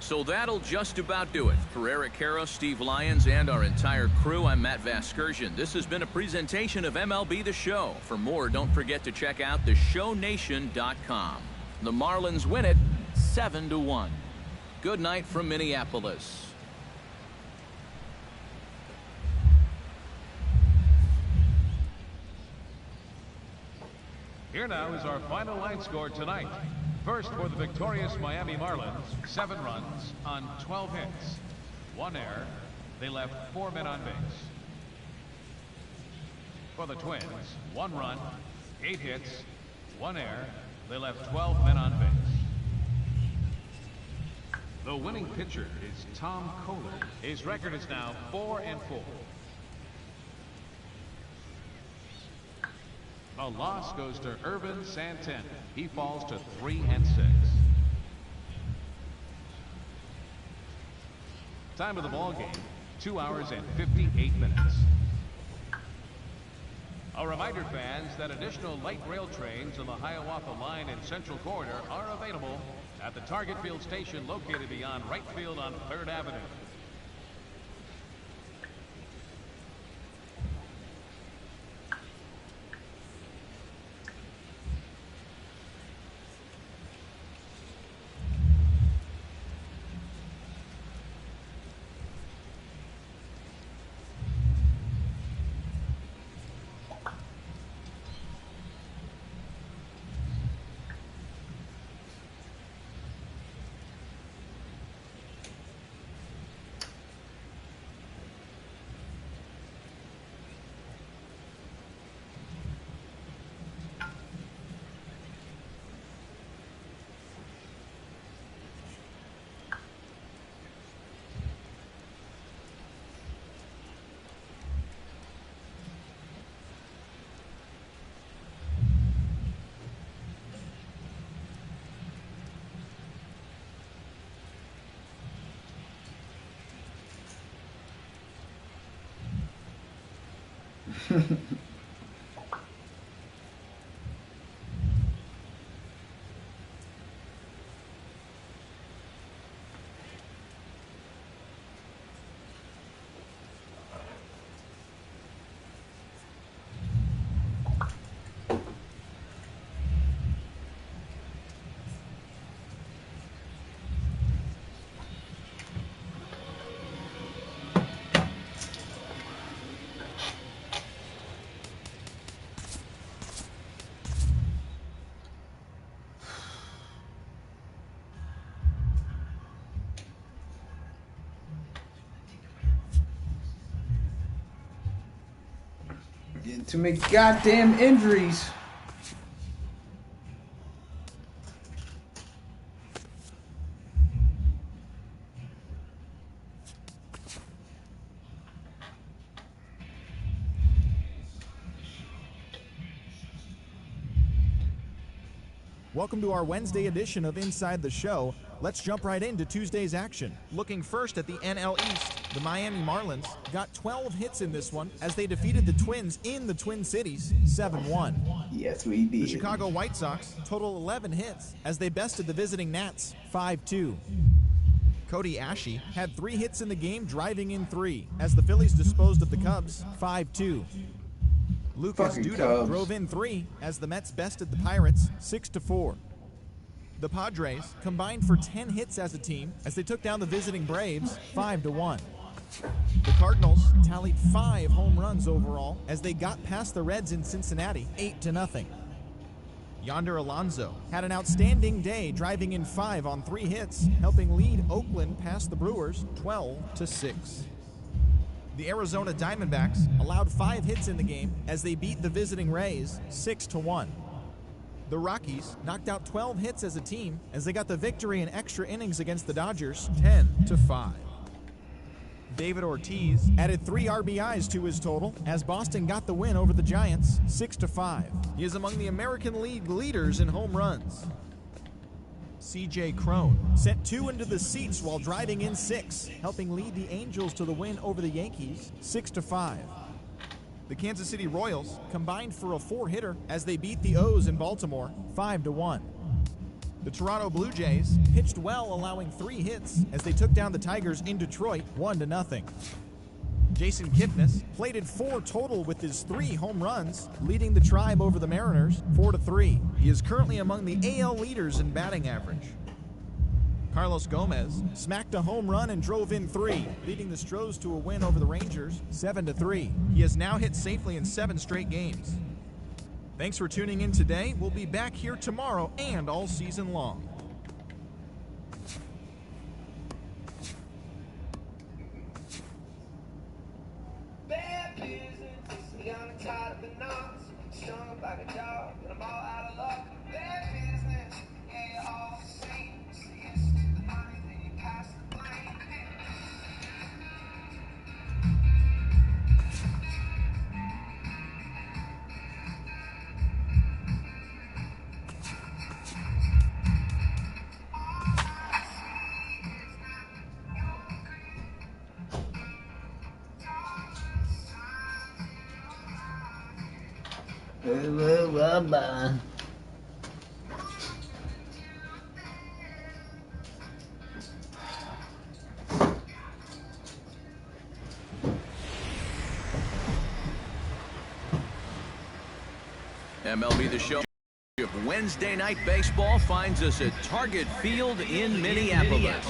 So that'll just about do it. For Eric Caro, Steve Lyons, and our entire crew, I'm Matt Vasgersian. This has been a presentation of MLB The Show. For more, don't forget to check out theshownation.com. The Marlins win it 7-1. Good night from Minneapolis. Here now is our final line score tonight. First for the victorious Miami Marlins, 7 runs on 12 hits. 1 error. They left 4 men on base. For the Twins, 1 run, 8 hits, 1 error. They left 12 men on base. The winning pitcher is Tom Kohler. His record is now 4-4. The loss goes to Irvin Santin. He falls to 3-6. Time of the ball game, 2 hours and 58 minutes. A reminder, fans, that additional light rail trains on the Hiawatha Line and Central Corridor are available at the Target Field station located beyond right field on 3rd Avenue. Getting too many goddamn injuries. Welcome to our Wednesday edition of Inside the Show. Let's jump right into Tuesday's action. Looking first at the NL East, the Miami Marlins got 12 hits in this one as they defeated the Twins in the Twin Cities 7-1. Yes, we did. The Chicago White Sox total 11 hits as they bested the visiting Nats 5-2. Cody Ashe had 3 hits in the game, driving in 3 as the Phillies disposed of the Cubs 5-2. Lucas Fucking Duda Cubs. drove in 3 as the Mets bested the Pirates 6-4. The Padres combined for 10 hits as a team as they took down the visiting Braves 5-1. The Cardinals tallied 5 home runs overall as they got past the Reds in Cincinnati 8-0. Yonder Alonso had an outstanding day, driving in 5 on 3 hits, helping lead Oakland past the Brewers 12-6. The Arizona Diamondbacks allowed 5 hits in the game as they beat the visiting Rays 6-1. The Rockies knocked out 12 hits as a team as they got the victory in extra innings against the Dodgers 10-5. David Ortiz added 3 RBIs to his total as Boston got the win over the Giants 6-5. He is among the American League leaders in home runs. C.J. Cron sent 2 into the seats while driving in 6, helping lead the Angels to the win over the Yankees 6-5. The Kansas City Royals combined for a 4-hitter as they beat the O's in Baltimore 5-1. The Toronto Blue Jays pitched well, allowing 3 hits as they took down the Tigers in Detroit 1-0. Jason Kipnis plated 4 total with his 3 home runs, leading the Tribe over the Mariners 4-3. He is currently among the AL leaders in batting average. Carlos Gomez smacked a home run and drove in 3, leading the Stros to a win over the Rangers 7-3. He has now hit safely in 7 straight games. Thanks for tuning in today. We'll be back here tomorrow and all season long. Bad business, young and tired of the knots, strung up like a dog, and I'm all out of luck. Bad business, yeah, you all see, it's the money, then you pass the blame. MLB The Show. Wednesday night baseball finds us at Target Field in Minneapolis.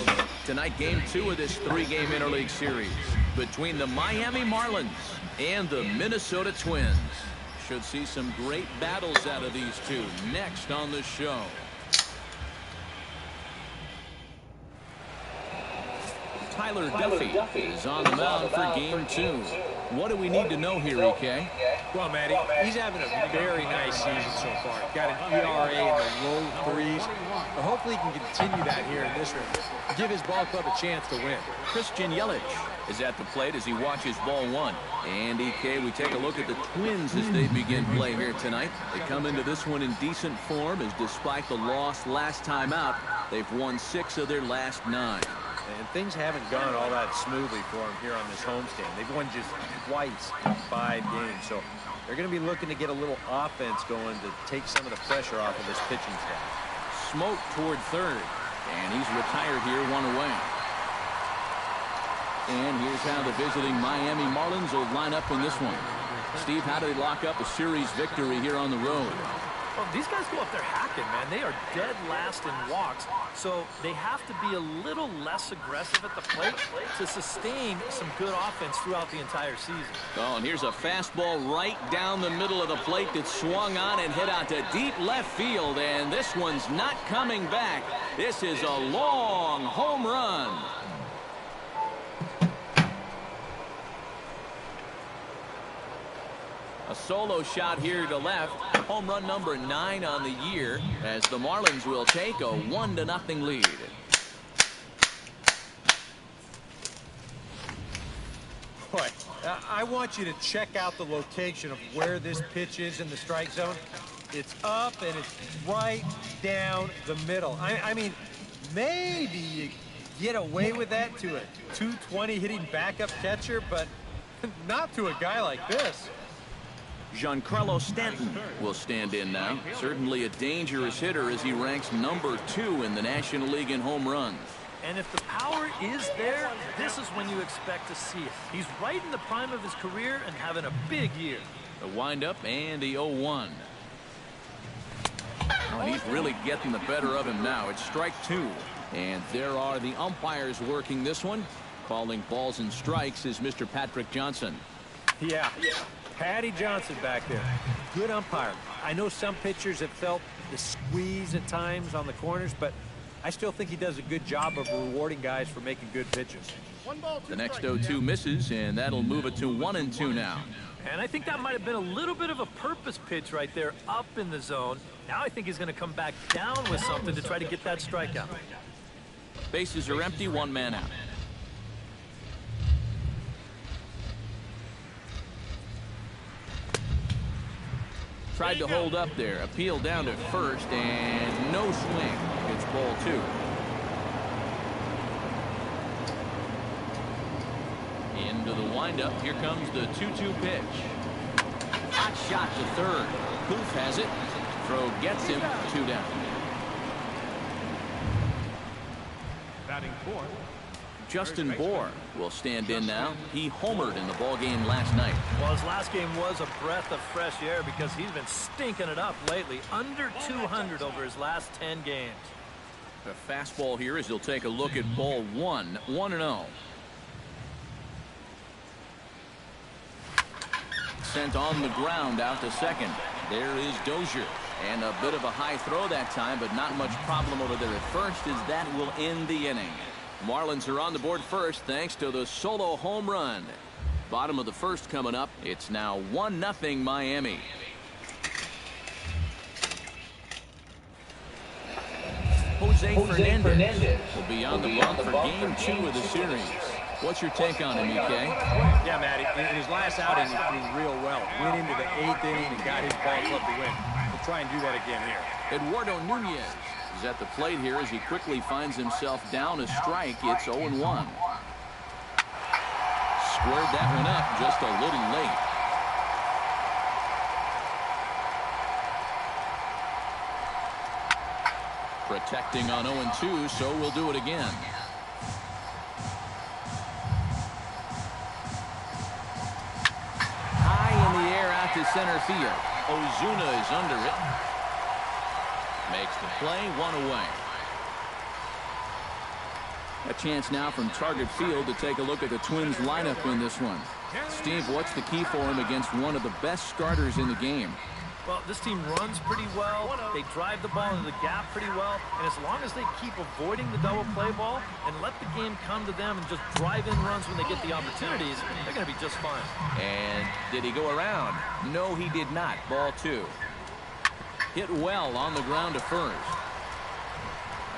Tonight, game 2 of this 3-game interleague series between the Miami Marlins and the Minnesota Twins. Should see some great battles out of these two next on the show. Tyler Duffy is on the mound for game 2. What do we need to know here, EK? Well, Matty, he's having a very nice season so far. Got an ERA in the low 3s. But hopefully he can continue that here in this one. Give his ball club a chance to win. Christian Yelich is at the plate as he watches ball 1. And EK, we take a look at the Twins as they begin play here tonight. They come into this one in decent form as despite the loss last time out, they've won 6 of their last 9. And things haven't gone all that smoothly for them here on this homestand. They've won just twice in 5 games. So they're going to be looking to get a little offense going to take some of the pressure off of this pitching staff. Smoke toward third. And he's retired here, 1 away. And here's how the visiting Miami Marlins will line up in this one. Steve, how do they lock up a series victory here on the road? Well, these guys go up there hacking, man. They are dead last in walks, so they have to be a little less aggressive at the plate to sustain some good offense throughout the entire season. Oh, and here's a fastball right down the middle of the plate that swung on and hit out to deep left field, and this one's not coming back. This is a long home run. A solo shot here to left. Home run number 9 on the year as the Marlins will take a 1-0 lead. Boy, I want you to check out the location of where this pitch is in the strike zone. It's up and it's right down the middle. I mean, maybe you get away with that to a 220 hitting backup catcher, but not to a guy like this. Giancarlo Stanton will stand in now. Certainly a dangerous hitter as he ranks number 2 in the National League in home runs. And if the power is there, this is when you expect to see it. He's right in the prime of his career and having a big year. The windup and the 0-1. Oh, he's really getting the better of him now. It's strike 2. And there are the umpires working this one. Calling balls and strikes is Mr. Patrick Johnson. Yeah, Patty Johnson back there. Good umpire. I know some pitchers have felt the squeeze at times on the corners, but I still think he does a good job of rewarding guys for making good pitches. The next 0-2 misses, and that'll move it to 1-2 now. And I think that might have been a little bit of a purpose pitch right there up in the zone. Now I think he's going to come back down with something to try to get that strikeout. Bases are empty, one man out. Tried to hold up there. Appeal down to first, and no swing. It's ball 2. Into the windup. Here comes the 2-2 pitch. Hot shot to third. Poof has it. Throw gets him. 2 down. Batting fourth, Justin Bohr will stand in now. He homered in the ballgame last night. Well, his last game was a breath of fresh air because he's been stinking it up lately. Under 200 over his last 10 games. The fastball here as he'll take a look at ball 1. 1-0. Sent on the ground out to second. There is Dozier. And a bit of a high throw that time, but not much problem over there at first, as that will end the inning. Marlins are on the board first thanks to the solo home run. Bottom of the first coming up. It's now 1-0 Miami. Jose Fernandez will be on the bump for game 2 of the series. What's your take on him, EK? Yeah, Matty, in his last outing, he threw real well. Went into the 8th inning and got his ball club to win. We'll try and do that again here. Eduardo Nunez is at the plate here as he quickly finds himself down a strike. It's 0-1. Squared that one up just a little late. Protecting on 0-2, so we'll do it again. High in the air out to center field. Ozuna is under it. Makes the play, 1 away. A chance now from Target Field to take a look at the Twins lineup in this one. Steve, what's the key for him against one of the best starters in the game? Well, this team runs pretty well. They drive the ball into the gap pretty well. And as long as they keep avoiding the double play ball and let the game come to them and just drive in runs when they get the opportunities, they're going to be just fine. And did he go around? No, he did not. Ball 2. Hit well on the ground to first.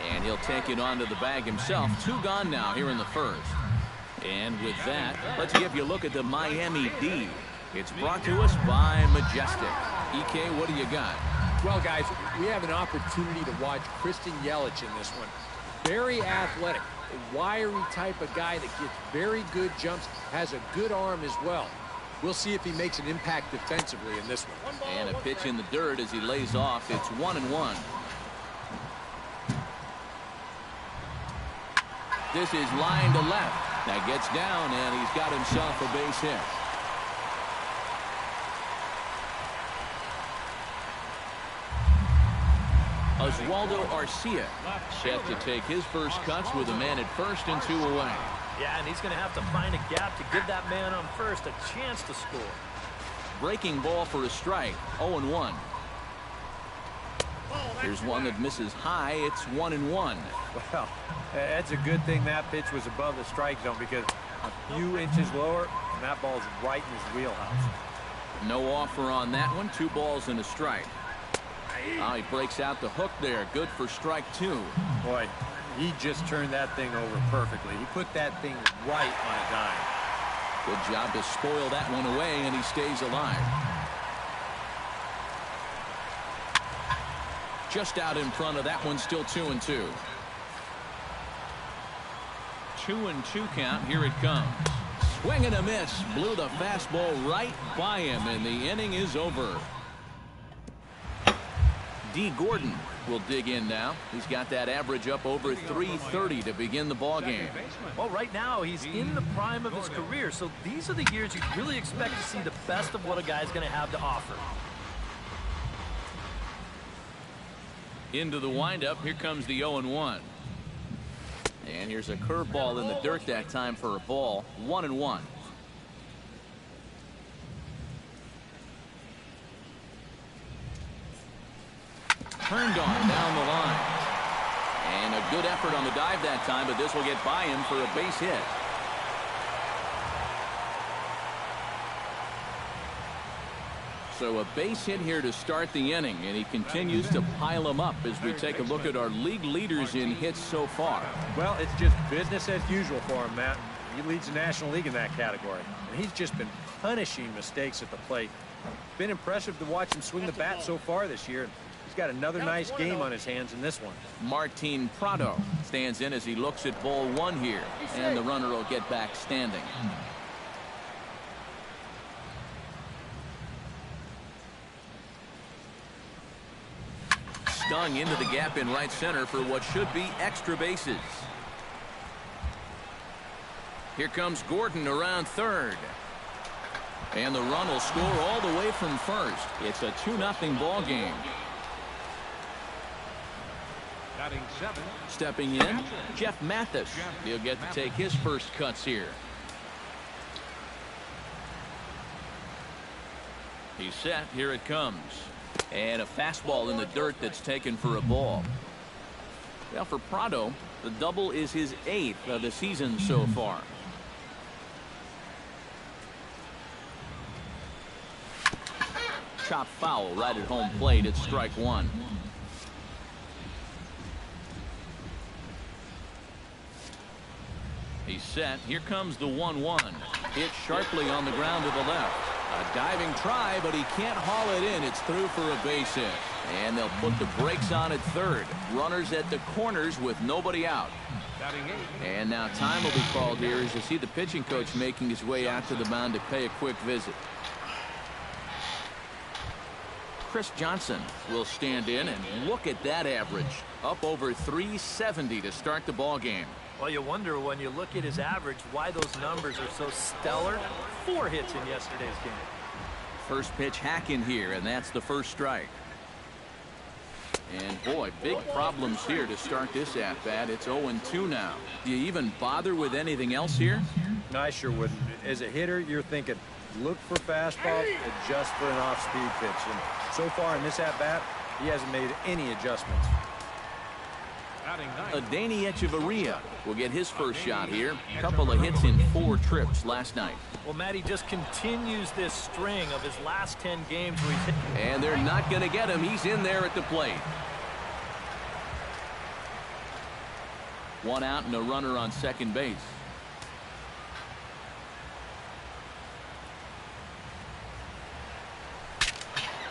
And he'll take it onto the bag himself. 2 gone now here in the first. And with that, let's give you a look at the Miami D. It's brought to us by Majestic. EK, what do you got? Well, guys, we have an opportunity to watch Christian Yelich in this one. Very athletic, a wiry type of guy that gets very good jumps, has a good arm as well. We'll see if he makes an impact defensively in this one. And a pitch in the dirt as he lays off. It's 1-1. This is line to left. That gets down, and he's got himself a base hit. Oswaldo Arcia set to take his first cuts with a man at first and 2 away. Yeah, and he's going to have to find a gap to give that man on first a chance to score. Breaking ball for a strike. 0-1. Here's one that misses high. It's 1-1. Well, that's a good thing that pitch was above the strike zone because a few inches lower and that ball's right in his wheelhouse. No offer on that one. 2 balls and a strike. Oh, he breaks out the hook there. Good for strike 2. Boy, he just turned that thing over perfectly. He put that thing right on a dime. Good job to spoil that one away, and he stays alive. Just out in front of that one, still 2-2. 2-2 count. Here it comes. Swing and a miss. Blew the fastball right by him, and the inning is over. D. Gordon will dig in now. He's got that average up over 330 to begin the ball game. Well, right now he's in the prime of his career, so these are the years you really expect to see the best of what a guy's going to have to offer. Into the windup, here comes the 0-1. And here's a curveball in the dirt that time for a ball. 1-1. Turned on down the line. And a good effort on the dive that time, but this will get by him for a base hit. So a base hit here to start the inning, and he continues to pile them up as we take a look at our league leaders in hits so far. Well, it's just business as usual for him, Matt. He leads the National League in that category, and he's just been punishing mistakes at the plate. It's been impressive to watch him swing the bat so far this year. He's got another nice game on his hands in this one. Martin Prado stands in as he looks at ball one here, and the runner will get back standing. Stung into the gap in right center for what should be extra bases. Here comes Gordon around third. And the run will score all the way from first. It's a 2-0 ball game. Batting 7. Stepping in, Jeff Mathis. He'll get to take his first cuts here. He's set. Here it comes. And a fastball in the dirt that's taken for a ball. Well, for Prado, the double is his 8th of the season so far. Chop foul right at home plate. It's strike one. He's set. Here comes the 1-1. Hit sharply on the ground to the left. A diving try, but he can't haul it in. It's through for a base hit. And they'll put the brakes on at third. Runners at the corners with nobody out. And now time will be called here as you see the pitching coach making his way out to the mound to pay a quick visit. Chris Johnson will stand in, and look at that average. Up over 370 to start the ball game. Well, you wonder when you look at his average why those numbers are so stellar. 4 hits in yesterday's game. First pitch hack in here, and that's the first strike. And boy, big problems here to start this at bat. It's 0-2 now. Do you even bother with anything else here? No, I sure wouldn't. As a hitter, you're thinking, look for fastball, adjust for an off-speed pitch. And so far in this at bat, he hasn't made any adjustments. Adeiny Echeverria will get his first shot here. Couple of hits in 4 trips last night. Well, Matty just continues this string of his last 10 games where he's hit. And they're not going to get him. He's in there at the plate. 1 out and a runner on second base.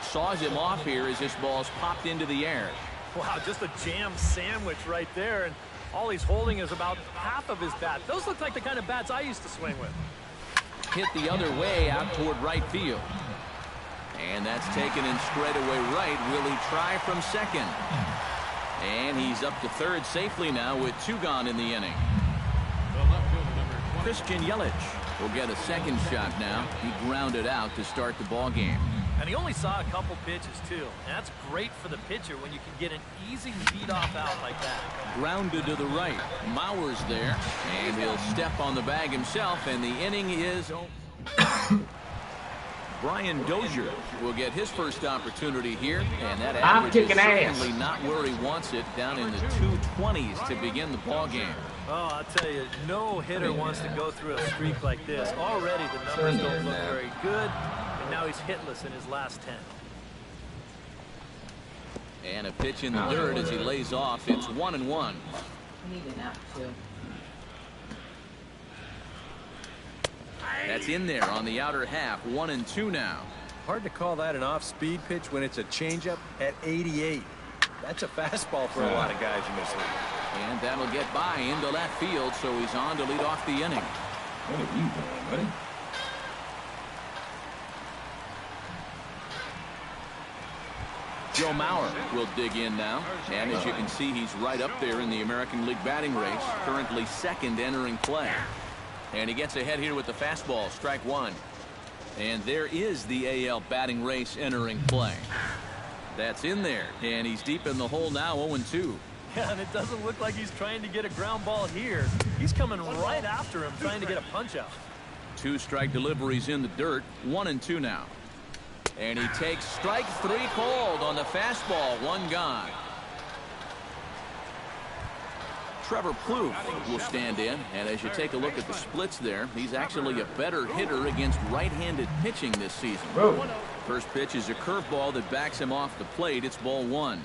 Saws him off here as this ball's popped into the air. Wow, just a jam sandwich right there, and all he's holding is about half of his bat. Those look like the kind of bats I used to swing with. Hit the other way out toward right field. And that's taken in straightaway right. Will he try from second? And he's up to third safely now with 2 gone in the inning. Christian Yelich will get a second shot now. He grounded out to start the ball game. And he only saw a couple pitches, too. And that's great for the pitcher when you can get an easy leadoff out like that. Grounded to the right. Mauer's there. And he'll step on the bag himself. And the inning is Brian Dozier will get his first opportunity here. And that average is certainly not where he wants it. Down in the 220s to begin the ball game. Oh, I'll tell you, no hitter wants to go through a streak like this. Already the numbers don't look very good. Now he's hitless in his last 10. And a pitch in the dirt as he lays off. It's 1-1. I need a nap too. That's in there on the outer half. 1-2 now. Hard to call that an off-speed pitch when it's a changeup at 88. That's a fastball for a lot of guys in this league. And that'll get by into left field, so he's on to lead off the inning. What are you doing, buddy? Joe Mauer will dig in now. And as you can see, he's right up there in the American League batting race. Currently second entering play. And he gets ahead here with the fastball. Strike one. And there is the AL batting race entering play. That's in there. And he's deep in the hole now, 0-2. Yeah, and it doesn't look like he's trying to get a ground ball here. He's coming right after him, trying to get a punch out. 2 strike deliveries in the dirt. 1-2 now. And he takes strike 3 called on the fastball. 1 gone. Trevor Plouffe will stand in. And as you take a look at the splits there, he's actually a better hitter against right-handed pitching this season. First pitch is a curveball that backs him off the plate. It's ball 1.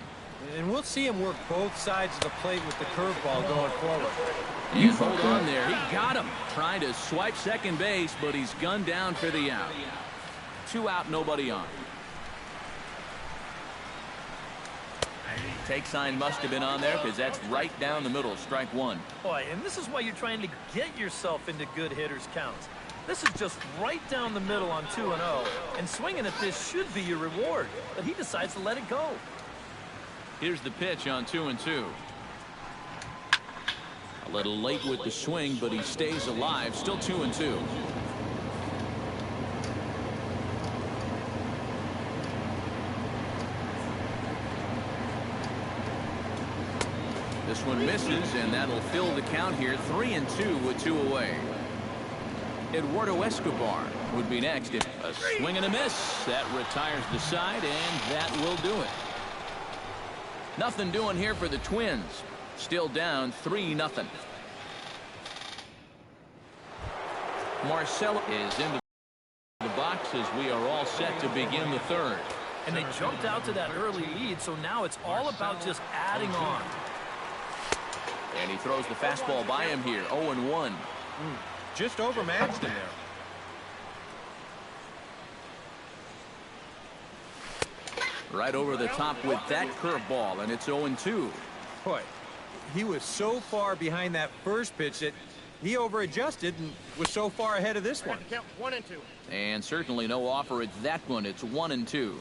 And we'll see him work both sides of the plate with the curveball going forward. You hold on there. He got him. Trying to swipe second base, but he's gunned down for the out. 2 out, nobody on. Take sign must have been on there because that's right down the middle. Strike 1. Boy, and this is why you're trying to get yourself into good hitters' counts. This is just right down the middle on 2-0, and swinging at this should be your reward, but he decides to let it go. Here's the pitch on 2-2. A little late with the swing, but he stays alive. Still 2-2. This one misses, and that'll fill the count here. 3-2 with 2 away. Eduardo Escobar would be next. A swing and a miss. That retires the side, and that will do it. Nothing doing here for the Twins. Still down 3-0. Marcelo is into the box as we are all set to begin the third. And they jumped out to that early lead, so now it's all about just adding on. And he throws the fastball by him here. 0-1. Just overmatched him there. Right over the top with that curveball, and it's 0-2. Boy, he was so far behind that first pitch that he over-adjusted and was so far ahead of this one. Count 1-2. And certainly no offer at that one. It's 1-2.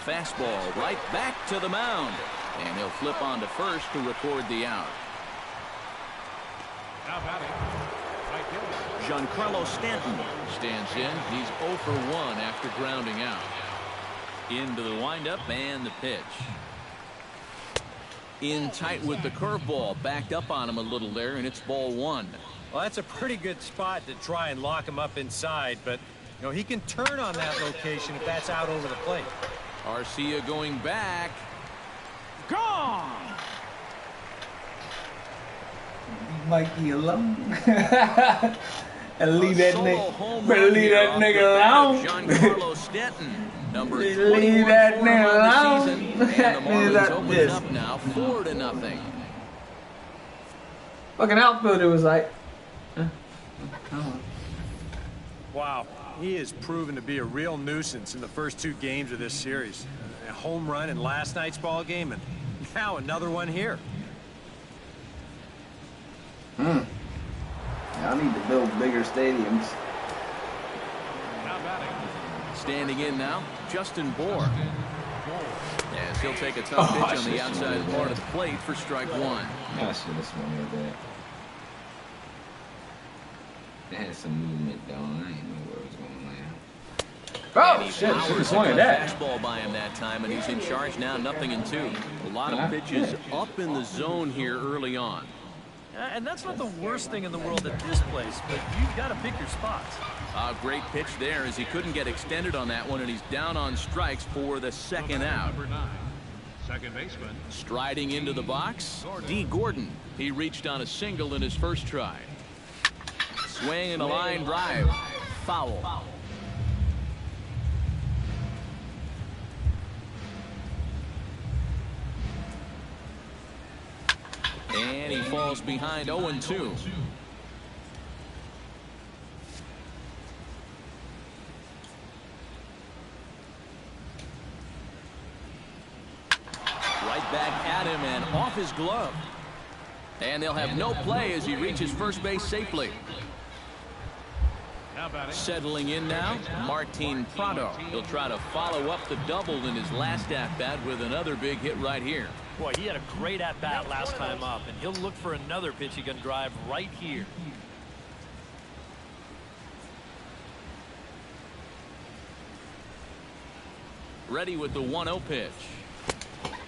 Fastball right back to the mound. And he'll flip on to first to record the out. Now batting, right fielder Giancarlo Stanton stands in. He's 0 for 1 after grounding out. Into the windup and the pitch. In tight with the curveball. Backed up on him a little there, and it's ball 1. Well, that's a pretty good spot to try and lock him up inside, but you know he can turn on that location if that's out over the plate. Arcia going back. Gone. Mikey alone. And leave that nigga. Better leave that nigga alone. Giancarlo Stanton, number 21 leave that for him nigga on the alone. season. And the Marlins opens this. up now 4-0. Fucking outfielder was like. Wow, he has proven to be a real nuisance in the first 2 games of this series. A home run in last night's ball game, and now another one here. Y'all need to build bigger stadiums. now batting, Standing in now, Justin Bohr. As he'll take a tough pitch on the outside part of the plate for strike 1. I should have swung at that. It had some movement though. I didn't know where it was going to land. And Oh, he shit. powers Swung a at that. fastball by him that time, and he's in charge now, 0-2. A lot of pitches up in the zone here early on. And that's not the worst thing in the world at this place, but you've got to pick your spots. A great pitch there as he couldn't get extended on that one, and he's down on strikes for the second out. number 9, second baseman. Striding into the box, D. Gordon. He reached on a single in his first try. Swing and a line drive. Foul. And he falls behind 0-2. Right back at him and off his glove. And they'll have no play as he reaches first base safely. Settling in now, Martin Prado. He'll try to follow up the double in his last at-bat with another big hit right here. Boy, he had a great at-bat last time up, and he'll look for another pitch he can drive right here. Ready with the 1-0 pitch.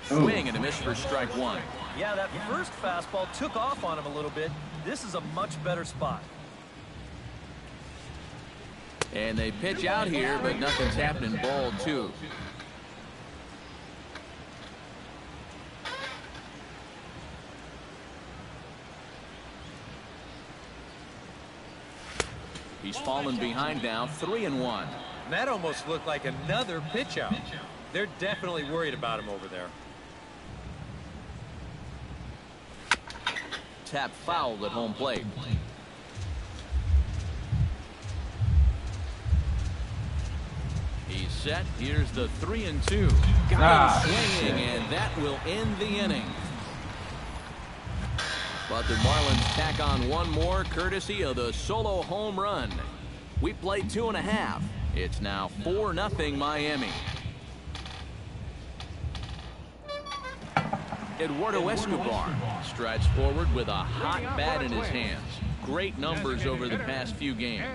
Swing and a miss for strike one. Yeah, that first fastball took off on him a little bit. This is a much better spot. And they pitch out here, but nothing's happening. Ball two. He's fallen behind now, 3-1. That almost looked like another pitch out. They're definitely worried about him over there. Tap foul at home plate. He's set. Here's the 3-2. Got him swinging, and that will end the inning. But the Marlins tack on one more, courtesy of the solo home run. We played 2.5. It's now 4-0 Miami. Eduardo Escobar strides forward with a hot bat in his hands. Great numbers over the past few games.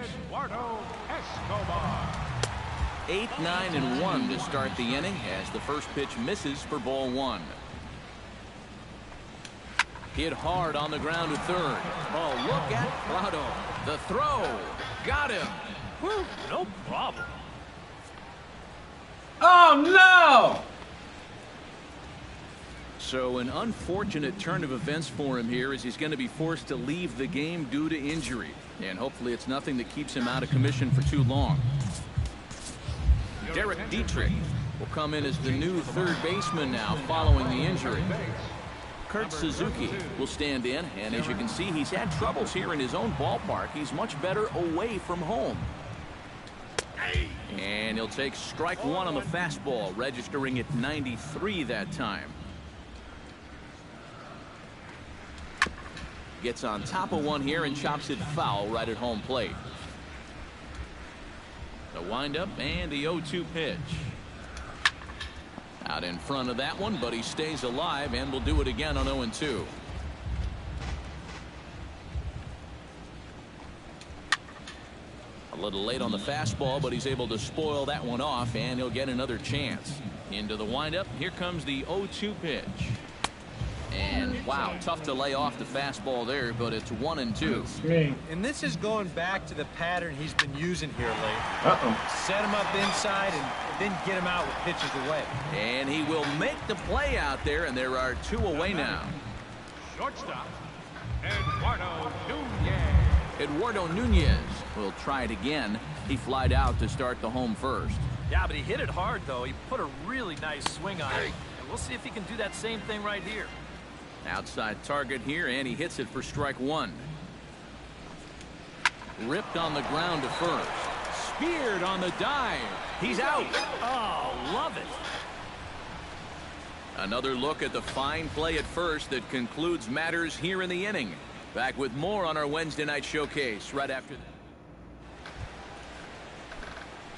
8, 9, and 1 to start the inning as the first pitch misses for ball one. Hit hard on the ground to third. Oh, look at Prado. The throw. Got him. Whew, no problem. Oh, no! So an unfortunate turn of events for him here as he's going to be forced to leave the game due to injury. And hopefully it's nothing that keeps him out of commission for too long. Derek Dietrich will come in as the new third baseman now following the injury. Kurt Suzuki will stand in, and as you can see, he's had troubles here in his own ballpark. He's much better away from home. And he'll take strike one on the fastball, registering at 93 that time. Gets on top of one here and chops it foul right at home plate. The windup and the 0-2 pitch. Out in front of that one, but he stays alive and will do it again on 0-2. A little late on the fastball, but he's able to spoil that one off, and he'll get another chance. Into the windup, here comes the 0-2 pitch. And wow, tough to lay off the fastball there, but it's 1-2. And this is going back to the pattern he's been using here lately. Set him up inside and then get him out with pitches away. And he will make the play out there, and there are 2 away now. Shortstop, Eduardo Nunez. Eduardo Nunez will try it again. He flied out to start the home first. Yeah, but he hit it hard, though. He put a really nice swing on it. And we'll see if he can do that same thing right here. Outside target here, and he hits it for strike one. Ripped on the ground to first. Speared on the dive. He's out. Oh, love it. Another look at the fine play at first that concludes matters here in the inning. Back with more on our Wednesday night showcase right after that.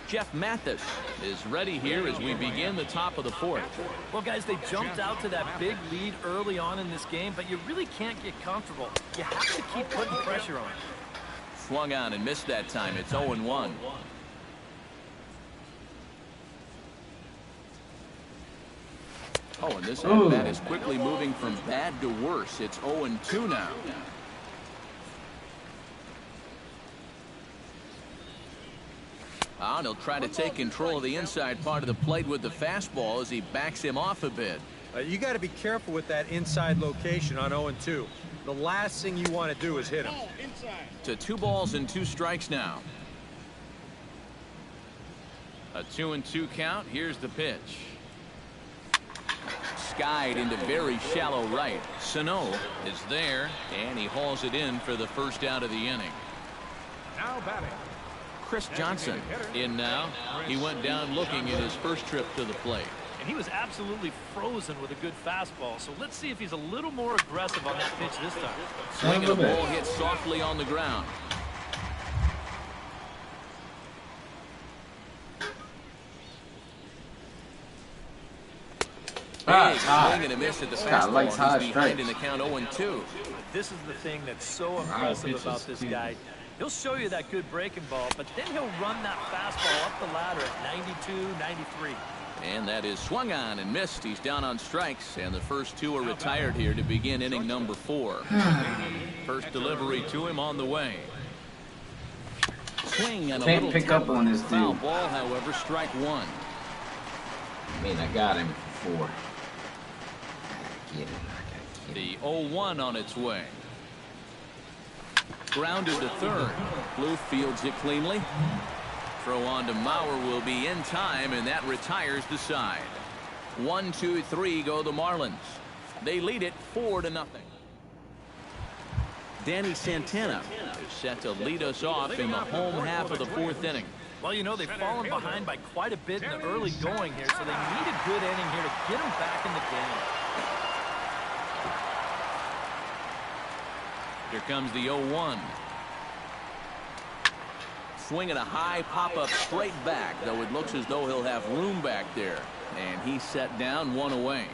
Jeff Mathis is ready here as we begin the top of the fourth. Well, guys, they jumped out to that big lead early on in this game, but you really can't get comfortable. You have to keep putting pressure on. Swung on and missed that time. It's 0-1. Oh, and this at-bat is quickly moving from bad to worse. It's 0-2 now. And he'll try to take control of the inside part of the plate with the fastball as he backs him off a bit. You got to be careful with that inside location on 0-2. The last thing you want to do is hit him. To 2 balls and 2 strikes now. A 2-2 count. Here's the pitch. Skied into very shallow right. Sano is there, and he hauls it in for the first out of the inning. Now batting, Chris Johnson in now. He went down looking in his first trip to the plate. And he was absolutely frozen with a good fastball. So let's see if he's a little more aggressive on that pitch this time. Swinging a ball hit softly on the ground. Big swing and a miss at the fastball. He's behind strikes. in the count 0-2. This is the thing that's so impressive about this guy. He'll show you that good breaking ball, but then he'll run that fastball up the ladder at 92, 93. And that is swung on and missed. He's down on strikes, and the first two are retired here to begin inning number 4. First delivery to him on the way. Swing and a Can't little pick up on this foul dude. ball, however, strike one. I mean, I got him for 4. Get it. The 0-1 on its way. Grounded to third. Blue fields it cleanly. Throw on to Mauer will be in time, and that retires the side. 1, 2, 3 go the Marlins. They lead it 4-0. Danny Santana is set to lead us off in the home half of the 4th inning. Well, you know, they've fallen behind by quite a bit in the early going here, so they need a good inning here to get them back in the game. Here comes the 0-1. Swinging a high pop-up straight back, though it looks as though he'll have room back there. And he's set down, 1 away.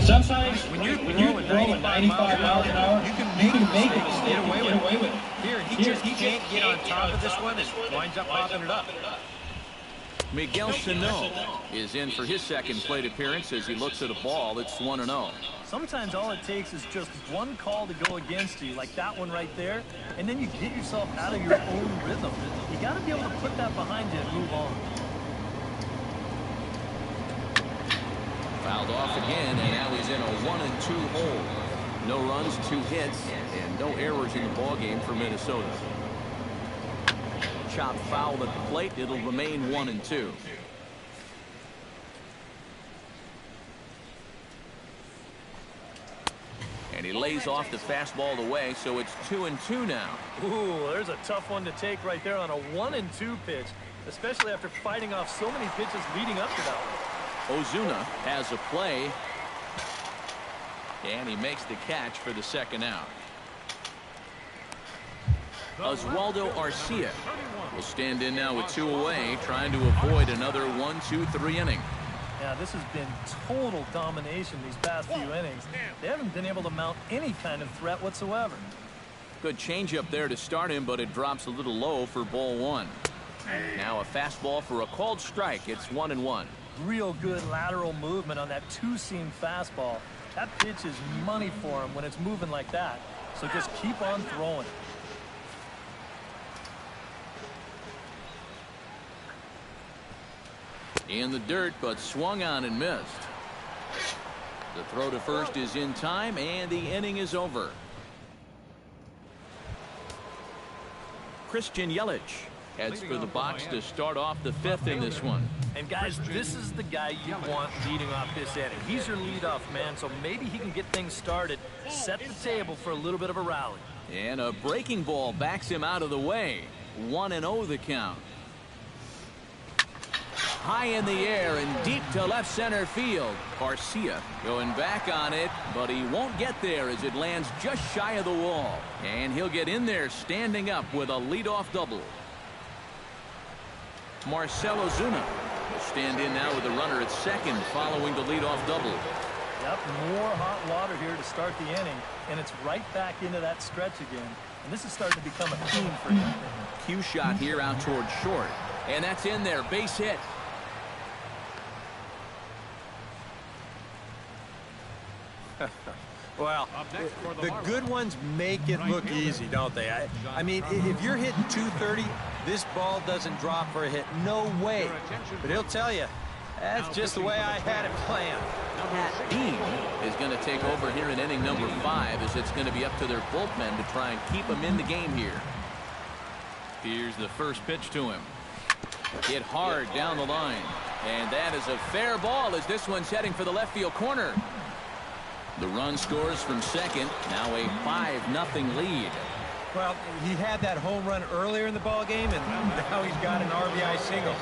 Sometimes when you're throwing 95 miles an hour, you can make a mistake and get away with it. Here, he just can't get on top of this one and winds up popping it up. Miguel Sano is in for his second plate appearance as he looks at a ball that's 1-0. Sometimes all it takes is just one call to go against you, like that one right there, and then you get yourself out of your own rhythm. You got to be able to put that behind you and move on. Fouled off again, and now he's in a 1-2 hole. No runs, 2 hits, and no errors in the ballgame for Minnesota. Chop foul at the plate. It'll remain 1-2. And he lays off the fastball away, so it's 2-2 now. Ooh, there's a tough one to take right there on a 1-2 pitch, especially after fighting off so many pitches leading up to that one. Ozuna has a play, and he makes the catch for the second out. Oswaldo Arcia will stand in now with 2 away, trying to avoid another 1-2-3 inning. Yeah, this has been total domination these past few innings. They haven't been able to mount any kind of threat whatsoever. Good changeup there to start him, but it drops a little low for ball 1. Now a fastball for a called strike. It's 1-1. Real good lateral movement on that 2-seam fastball. That pitch is money for him when it's moving like that. So just keep on throwing. In the dirt, but swung on and missed. The throw to first is in time, and the inning is over. Christian Yelich heads for the box to start off the 5th in this one. And guys, this is the guy you want leading off this inning. He's your leadoff man, so maybe he can get things started, set the table for a little bit of a rally. And a breaking ball backs him out of the way. 1-0 the count. High in the air and deep to left center field. Garcia going back on it, but he won't get there as it lands just shy of the wall. And he'll get in there standing up with a leadoff double. Marcell Ozuna will stand in now with a runner at second following the leadoff double. Yep, more hot water here to start the inning, and it's right back into that stretch again. And this is starting to become a theme for him. Cue shot here out toward short. And that's in there, base hit. Well, the good ones make it look easy, don't they? I mean, if you're hitting 230, this ball doesn't drop for a hit. No way. But he'll tell you, that's just the way I had it planned. Pat Dean is going to take over here in inning number 5 as it's going to be up to their bullpen to try and keep him in the game here. Here's the first pitch to him. Hit hard down the line. And that is a fair ball as this one's heading for the left field corner. The run scores from second. Now a 5-0 lead. Well, he had that home run earlier in the ball game, and now he's got an RBI single.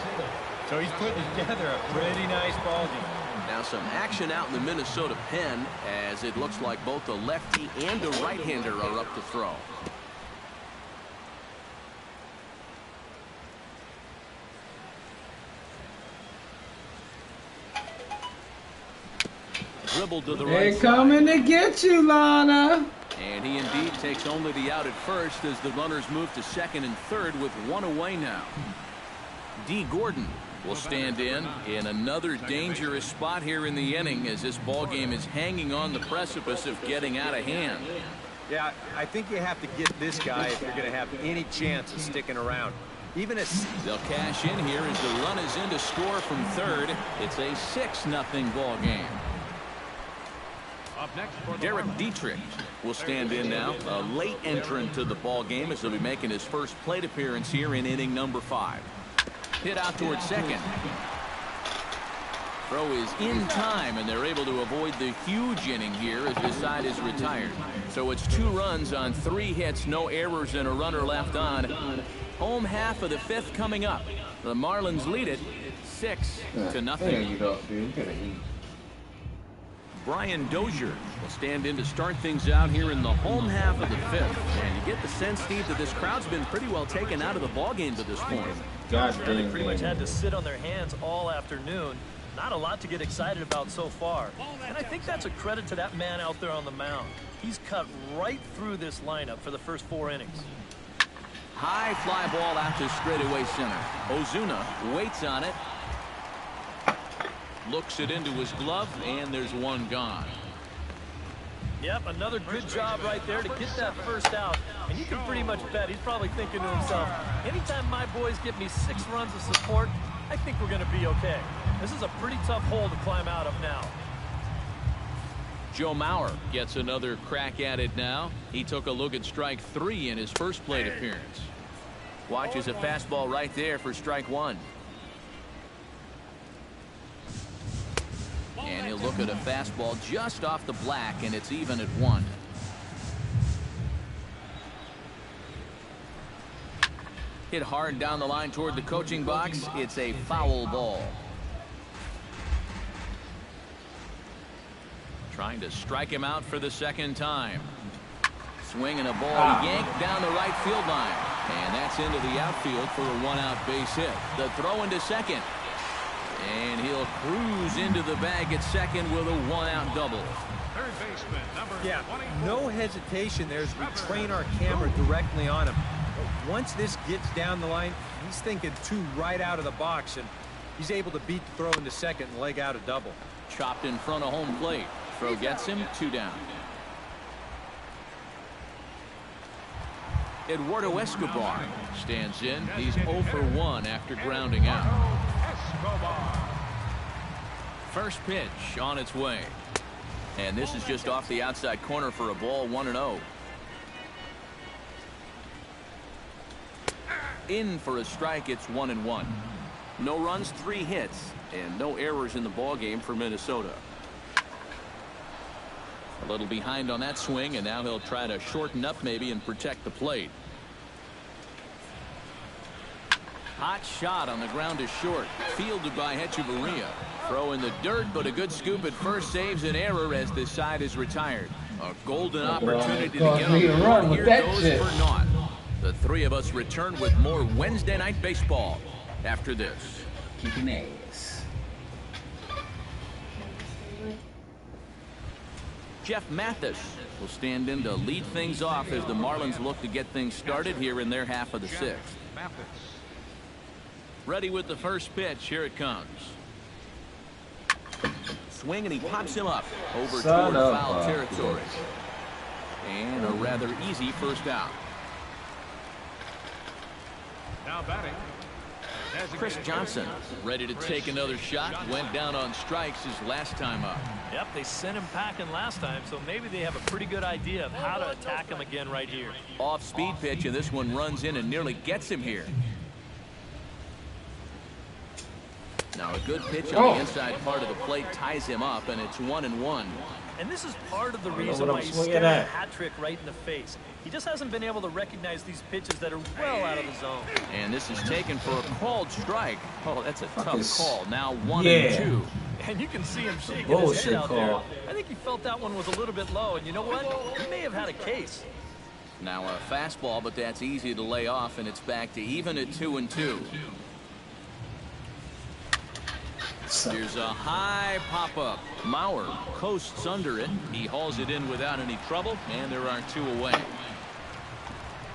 So he's putting together a pretty nice ball game. Now some action out in the Minnesota pen as it looks like both the lefty and the right-hander are up to throw. dribble to the They're right coming side. to get you, Lana. And he indeed takes only the out at first as the runners move to second and third with one away now. D. Gordon will stand in another dangerous spot here in the inning as this ball game is hanging on the precipice of getting out of hand. Yeah, I think you have to get this guy if you're going to have any chance of sticking around. Even as they'll cash in here as the run is in to score from third. It's a 6-0 ball game. Derek Dietrich will stand in now, a late entrant to the ball game as he'll be making his first plate appearance here in inning number 5. Hit out towards second. Throw is in time, and they're able to avoid the huge inning here as this side is retired. So it's 2 runs on 3 hits, no errors, and a runner left on. Home half of the 5th coming up. The Marlins lead it 6-0. There you go, dude. Brian Dozier will stand in to start things out here in the home half of the 5th. And you get the sense, Steve, that this crowd's been pretty well taken out of the ballgame to this point. God They dang, pretty much had to sit on their hands all afternoon. Not a lot to get excited about so far. And I think that's a credit to that man out there on the mound. He's cut right through this lineup for the first 4 innings. High fly ball out to straightaway center. Ozuna waits on it. Looks it into his glove, and there's one gone. Yep, another good job right there to get that first out. And you can pretty much bet he's probably thinking to himself, anytime my boys give me 6 runs of support, I think we're going to be okay. This is a pretty tough hole to climb out of now. Joe Mauer gets another crack at it now. He took a look at strike 3 in his first plate appearance. Watches a fastball right there for strike 1. And he'll look at a fastball just off the black, and it's even at 1. Hit hard down the line toward the coaching box. It's a foul ball. Trying to strike him out for the 2nd time. Swinging a ball yanked down the right field line. And that's into the outfield for a 1-out base hit. The throw into second. And he'll cruise into the bag at second with a 1-out double. Third baseman, number 24. no hesitation there as we train our camera directly on him. But once this gets down the line, he's thinking 2 right out of the box, and he's able to beat the throw into second and leg out a double. Chopped in front of home plate. Throw gets him 2 down. Eduardo Escobar stands in. He's 0 for 1 after grounding out. First pitch on its way. And this is just off the outside corner for a ball, 1-0. In for a strike, it's 1-1. No runs, 3 hits, and no errors in the ball game for Minnesota. A little behind on that swing, and now he'll try to shorten up maybe and protect the plate. Hot shot on the ground is short. Fielded by Hechavarria. Throw in the dirt, but a good scoop at first saves an error as this side is retired. A golden opportunity to get on the board here goes for naught. The 3 of us return with more Wednesday Night Baseball after this. Kicking ass. Jeff Mathis will stand in to lead things off as the Marlins look to get things started here in their half of the 6th. Ready with the first pitch. Here it comes. Swing, and he pops him up over toward foul territory. And a rather easy first out. Now batting. Chris Johnson ready to take another shot. Went down on strikes his last time up. Yep, they sent him packing last time, so maybe they have a pretty good idea of how to attack him again right here. Off-speed pitch, and this one runs in and nearly gets him here. Now a good pitch on the inside part of the plate ties him up, and it's 1-1. And this is part of the reason why he's staring a hat trick right in the face. He just hasn't been able to recognize these pitches that are well out of the zone. And this is taken for a called strike. Oh, that's a tough call. Now 1-2. And you can see him shaking his head out there. I think he felt that one was a little bit low, and you know what? He may have had a case. Now a fastball, but that's easy to lay off, and it's back to even at 2-2. There's a high pop-up. Mauer coasts under it. He hauls it in without any trouble, and there are 2 away.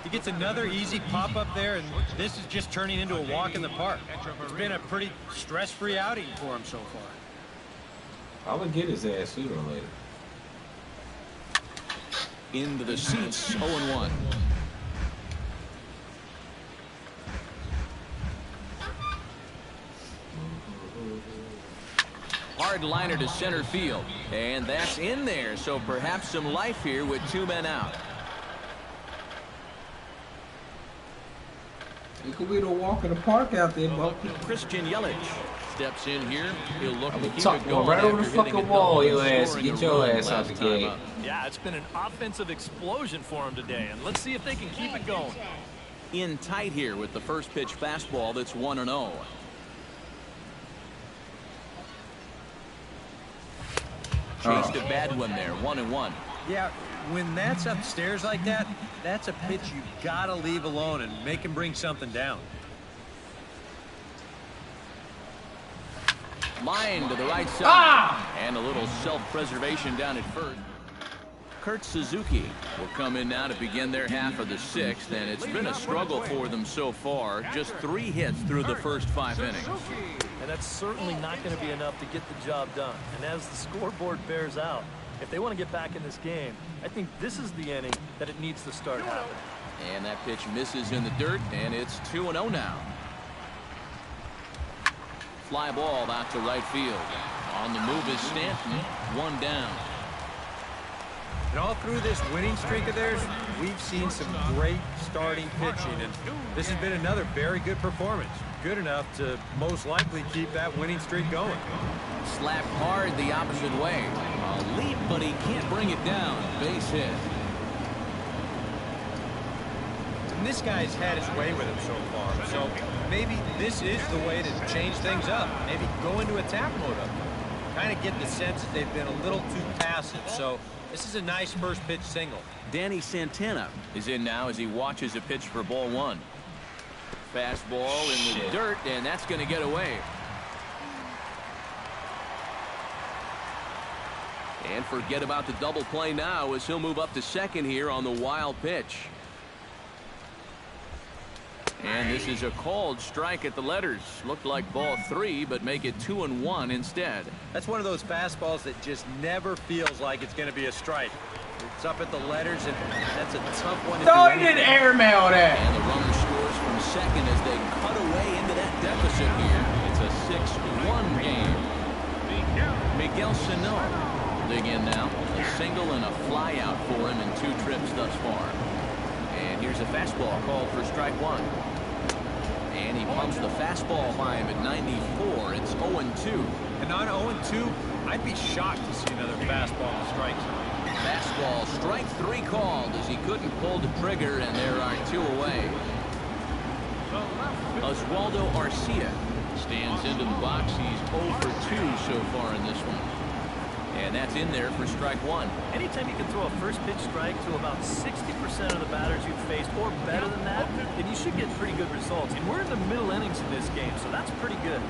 He gets another easy pop-up there, and this is just turning into a walk in the park. It's been a pretty stress-free outing for him so far. I would get his ass sooner or later. Into the seats, 0-1. Hard liner to center field, and that's in there, so perhaps some life here with 2 men out. It could be the walk in the park out there, bro. Christian Yelich steps in here. He'll look to keep Tuck it going right over the after hitting fucking a wall, double your and ass. scoring Get a your run ass out the last time game. up. Yeah, it's been an offensive explosion for him today, and let's see if they can keep it going. In tight here with the first pitch fastball that's 1-0. Chased a bad one there, 1-1. Yeah, when that's upstairs like that, that's a pitch you gotta leave alone and make him bring something down. Line to the right side. And a little self-preservation down at first. Kurt Suzuki will come in now to begin their half of the 6th, and it's been a struggle for them so far. Just 3 hits through the first 5 innings. And that's certainly not going to be enough to get the job done. And as the scoreboard bears out, if they want to get back in this game, I think this is the inning that it needs to start happening. And that pitch misses in the dirt, and it's 2-0 now. Fly ball out to right field. On the move is Stanton. 1 down. And all through this winning streak of theirs, we've seen some great starting pitching, and this has been another very good performance. Good enough to most likely keep that winning streak going. Slapped hard the opposite way. A leap, but he can't bring it down. Base hit. And this guy's had his way with him so far, so maybe this is the way to change things up. Maybe go into attack mode up. Kind of get the sense that they've been a little too passive, so this is a nice first pitch single. Danny Santana is in now as he watches a pitch for ball 1. Fastball in the dirt, and that's going to get away. And forget about the double play now as he'll move up to second here on the wild pitch. And this is a called strike at the letters. Looked like ball 3, but make it 2-1 instead. That's one of those fastballs that just never feels like it's going to be a strike. It's up at the letters, and that's a tough one to do. Throw it in airmail that. And the runner scores from second as they cut away into that deficit here. It's a 6-1 game. Miguel Sano dig in now. A single and a fly out for him in 2 trips thus far. And here's a fastball called for strike 1. And he pumps the fastball by him at 94. It's 0-2. And on 0-2, I'd be shocked to see another fastball in the strike zone. Fastball, strike 3 called as he couldn't pull the trigger, and there are 2 away. Oswaldo Arcia stands into the box. He's 0 for 2 so far in this one. And that's in there for strike 1. Anytime you can throw a first pitch strike to about 60% of the batters you've faced or better than that, then you should get pretty good results. And we're in the middle innings of this game, so that's pretty good.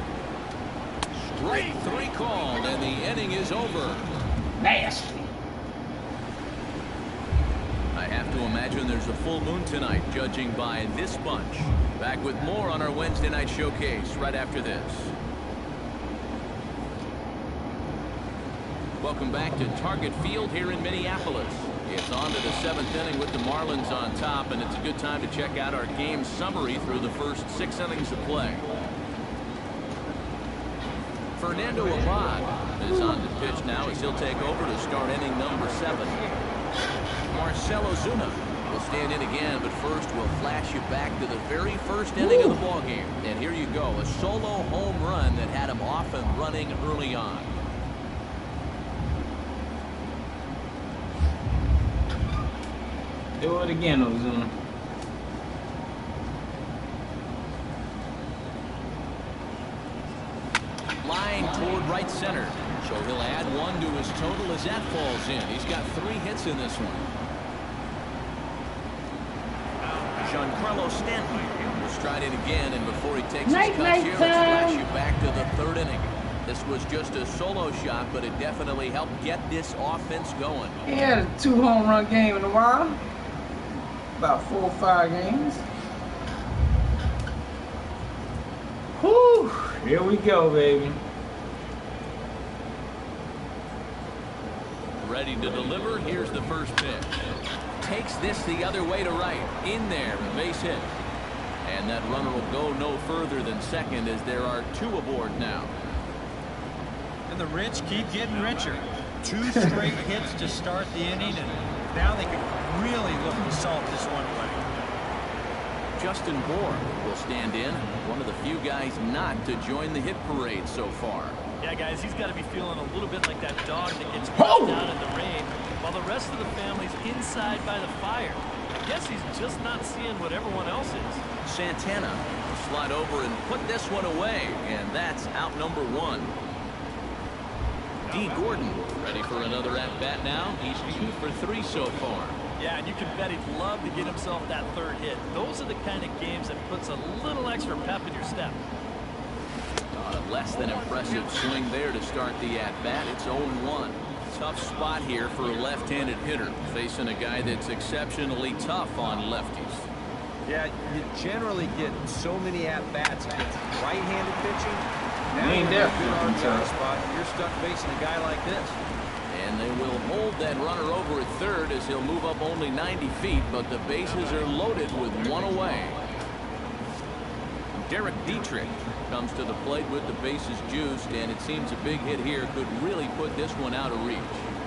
Strike 3 called, and the inning is over. Nasty. I have to imagine there's a full moon tonight, judging by this bunch. Back with more on our Wednesday night showcase right after this. Welcome back to Target Field here in Minneapolis. It's on to the 7th inning with the Marlins on top, and it's a good time to check out our game summary through the first 6 innings of play. Fernando Abad is on to pitch now as he'll take over to start inning number 7. Marcell Ozuna will stand in again, but first we'll flash you back to the very first inning of the ballgame. And here you go, a solo home run that had him off and running early on. Do it again, Ozuna. Line toward right center. So he'll add 1 to his total as that falls in. He's got 3 hits in this one. Giancarlo Stanton will stride in again, and before he takes his cut here, let's flash you back to the 3rd inning. This was just a solo shot, but it definitely helped get this offense going. He had a 2 home run game in a while. About 4 or 5 games. Whew, here we go, baby. Ready to deliver. Here's the first pitch. Takes this the other way to right. In there, a base hit. And that runner will go no further than second as there are 2 aboard now. And the rich keep getting richer. 2 straight hits to start the inning, and now they can really look to salt this one away. Justin Bourne will stand in, one of the few guys not to join the hit parade so far. Yeah, guys, he's got to be feeling a little bit like that dog that gets pushed out in the rain while the rest of the family's inside by the fire. I guess he's just not seeing what everyone else is. Santana will slide over and put this one away, and that's out number 1. D. Gordon ready for another at-bat now. He's 2 for 3 so far. Yeah, and you can bet he'd love to get himself that 3rd hit. Those are the kind of games that puts a little extra pep in your step. Less than impressive swing there to start the at-bat. It's 0-1. Tough spot here for a left-handed hitter, facing a guy that's exceptionally tough on lefties. Yeah, you generally get so many at-bats against right-handed pitching. Now Ain't you're in a that good fucking RBI tough. spot. You're stuck facing a guy like this. And they will hold that runner over at third as he'll move up only 90 feet, but the bases are loaded with 1 away. Derek Dietrich comes to the plate with the bases juiced, and it seems a big hit here could really put this one out of reach.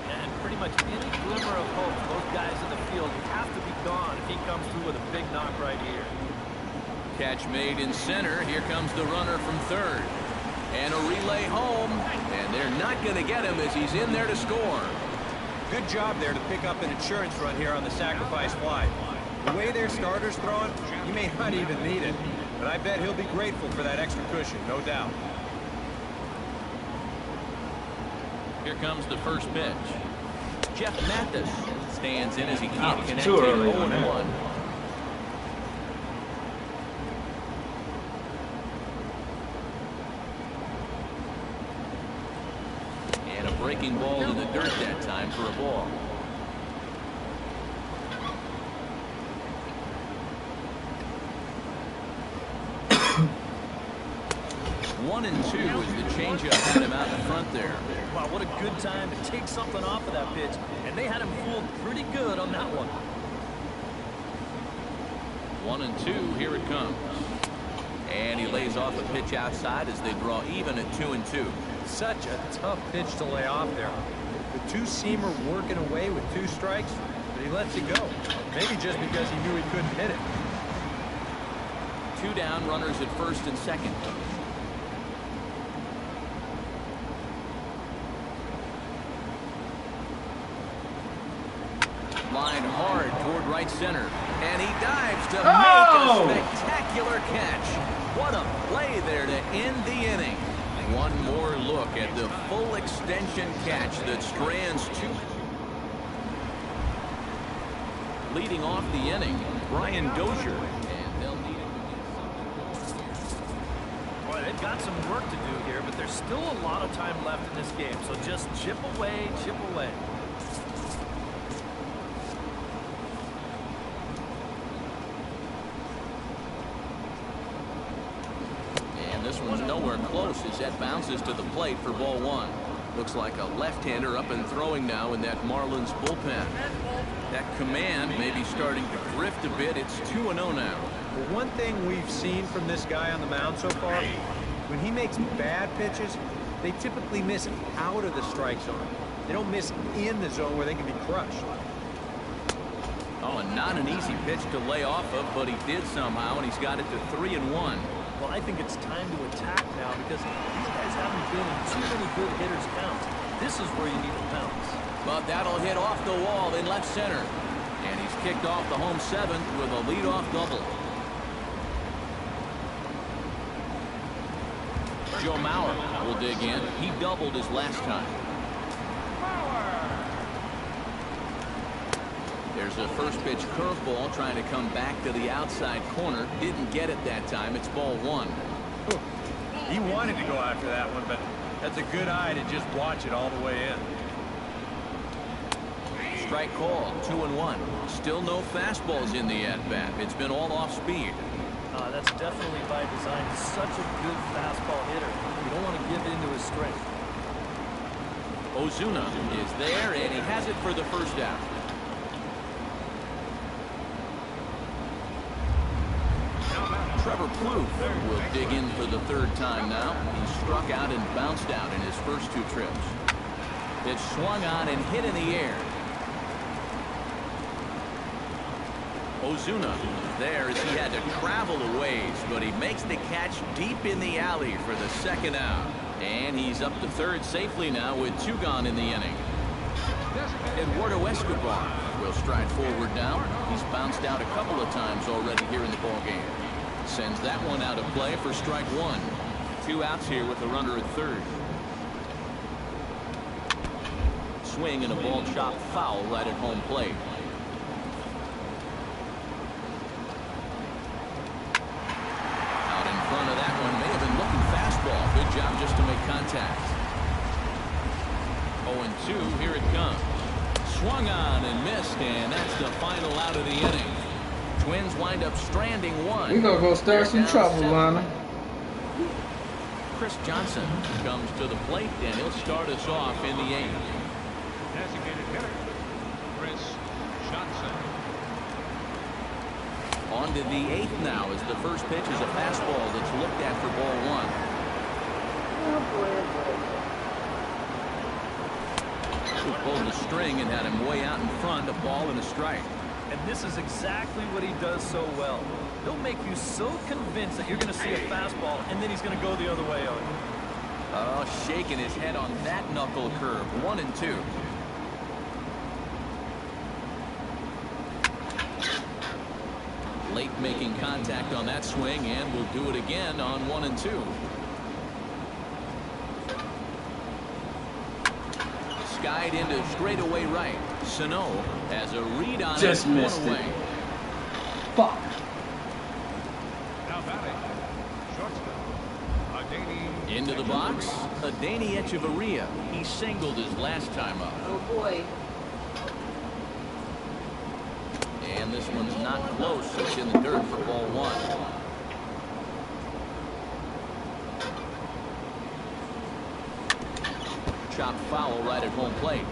And pretty much any glimmer of hope for those guys in the field have to be gone if he comes through with a big knock right here. Catch made in center. Here comes the runner from third. And a relay home, and they're not going to get him as he's in there to score. Good job there to pick up an insurance run here on the sacrifice fly. The way their starter's throwing, he may not even need it. But I bet he'll be grateful for that extra cushion, no doubt. Here comes the first pitch. Jeff Mathis stands in as he can't connect. Too early on 0-1. And a breaking ball to the dirt that time for a ball. 1-2 is the changeup had him out in front there. Wow, what a good time to take something off of that pitch. And they had him fooled pretty good on that one. 1-2, here it comes. And he lays off a pitch outside as they draw even at 2-2. Such a tough pitch to lay off there. The two-seamer working away with 2 strikes, but he lets it go. Maybe just because he knew he couldn't hit it. 2 down, runners at first and second. Line hard toward right center. And he dives to make a spectacular catch. What a play there to end the inning. One more look at the full extension catch that strands 2. Leading off the inning, Brian Dozier. And they'll need him to get something. Boy, they've got some work to do here, but there's still a lot of time left in this game. So just chip away, chip away. This one's nowhere close as that bounces to the plate for ball 1. Looks like a left-hander up and throwing now in that Marlins bullpen. That command may be starting to drift a bit. It's 2-0 now. Well, one thing we've seen from this guy on the mound so far, when he makes bad pitches, they typically miss out of the strike zone. They don't miss in the zone where they can be crushed. Oh, and not an easy pitch to lay off of, but he did somehow, and he's got it to 3-1. Well, I think it's time to attack now because these guys haven't been in too many good hitters' counts. This is where you need to pounce. But that'll hit off the wall in left center. And he's kicked off the home 7th with a leadoff double. Joe Mauer will dig in. He doubled his last time. There's a first pitch curveball trying to come back to the outside corner. Didn't get it that time. It's ball 1. He wanted to go after that one, but That's a good eye to just watch it all the way in. Strike call, 2-1. Still no fastballs in the at-bat. It's been all off speed. That's definitely by design. He's such a good fastball hitter. You don't want to give in to his strength. Ozuna is there, and he has it for the first out. Trevor Plouffe will dig in for the third time now. He struck out and bounced out in his first 2 trips. It's swung on and hit in the air. Ozuna there as he had to travel a ways, but he makes the catch deep in the alley for the second out. And he's up to third safely now with 2 gone in the inning. Eduardo Escobar will stride forward now. He's bounced out a couple of times already here in the ballgame. Sends that one out of play for strike 1. 2 outs here with a runner at third. Swing and a ball chopped foul right at home plate. Out in front of that one, may have been looking fastball. Good job just to make contact. 0-2, here it comes. Swung on and missed, and that's the final out of the inning. Twins wind up stranding 1. We gonna go start some trouble, Lana. Chris Johnson comes to the plate, and he'll start us off in the 8th. Designated hitter, Chris Johnson. On to the 8th now as the first pitch is a fastball that's looked at for ball 1. Who pulled the string and had him way out in front, a ball and a strike. And this is exactly what he does so well. He'll make you so convinced that you're going to see a fastball, and then he's going to go the other way on it. Oh, shaking his head on that knuckle curve. 1-2. Late making contact on that swing, and will do it again on 1-2. Skied into straightaway right. Sano has a read on just it. Missed One it. away. Fuck. Now batting, shortstop, Adani. Into the box, Adani Echeverria. He singled his last time up. Oh boy. And this one's not close. It's in the dirt for ball 1. Chop foul right at home plate.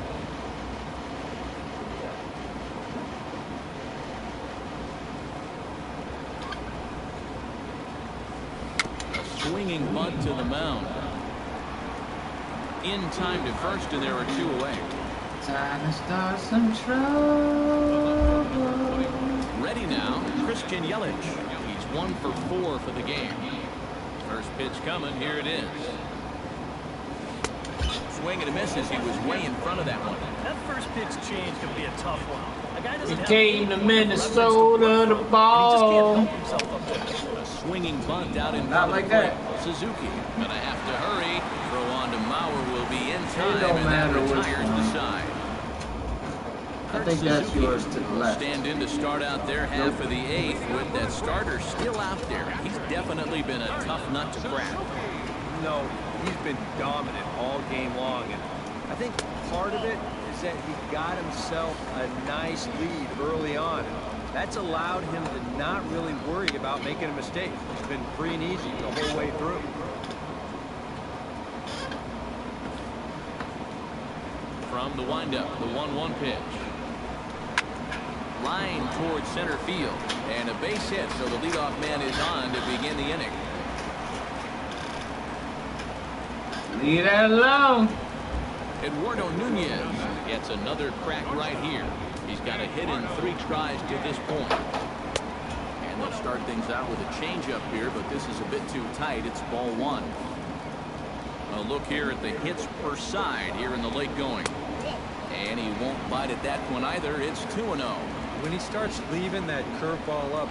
A swinging bunt to the mound. In time to first, and there are 2 away. Time to start some trouble. Ready now, Christian Yelich. He's 1 for 4 for the game. First pitch coming, here it is. Swing and a miss as he was way in front of that one. That first pitch change can be a tough one. A guy doesn't He have came to Minnesota, the ball. and he just can't help himself up there. A swinging bunt out in Not front like of the that. plate. Suzuki gonna have to hurry. Throw on to Mauer will be in time, don't and that matter which retires one. the side. I think that's yours to the left. Stand in to start out their half of the 8th with that starter still out there. He's definitely been a tough nut to crack. No, he's been dominant all game long, and I think part of it is that he got himself a nice lead early on. That's allowed him to not really worry about making a mistake. It's been free and easy the whole way through. From the windup, the 1-1 pitch. Line towards center field, and a base hit, so the leadoff man is on to begin the inning. Leave that alone. Eduardo Nunez gets another crack right here. He's got a hit in 3 tries to this point. And they'll start things out with a changeup here, but this is a bit too tight. It's ball 1. A look here at the hits per side here in the late going. And he won't bite at that one either. It's 2-0. When he starts leaving that curveball up,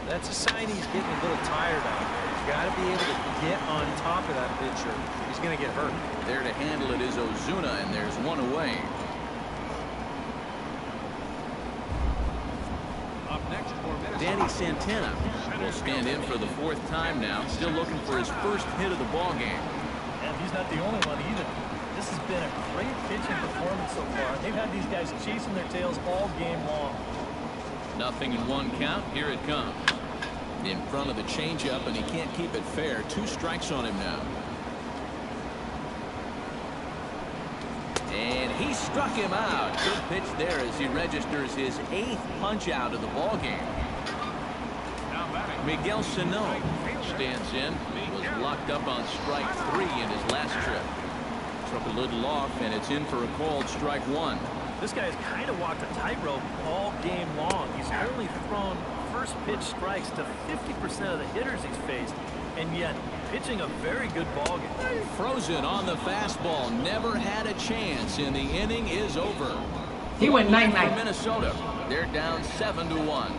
that's a sign he's getting a little tired out there. He's got to be able to get on top of that pitcher. He's going to get hurt. There to handle it is Ozuna, and there's 1 away. Up next for Minnesota, Danny Santana will stand in for the 4th time now, still looking for his first hit of the ball game. And he's he's not the only one either. This has been a great pitching performance so far. They've had these guys chasing their tails all game long. Nothing in one count. Here it comes. In front of the changeup, and he can't keep it fair. 2 strikes on him now. And he struck him out. Good pitch there as he registers his 8th punch out of the ball game. Miguel Sano stands in. Was locked up on strike 3 in his last trip. Took a little off, and it's in for a called strike 1. This guy's kind of walked a tightrope all game long. He's only thrown first pitch strikes to 50% of the hitters he's faced, and yet pitching a very good ball game. Frozen on the fastball. Never had a chance, and the inning is over. He went night-night. For Minnesota. They're down 7-1.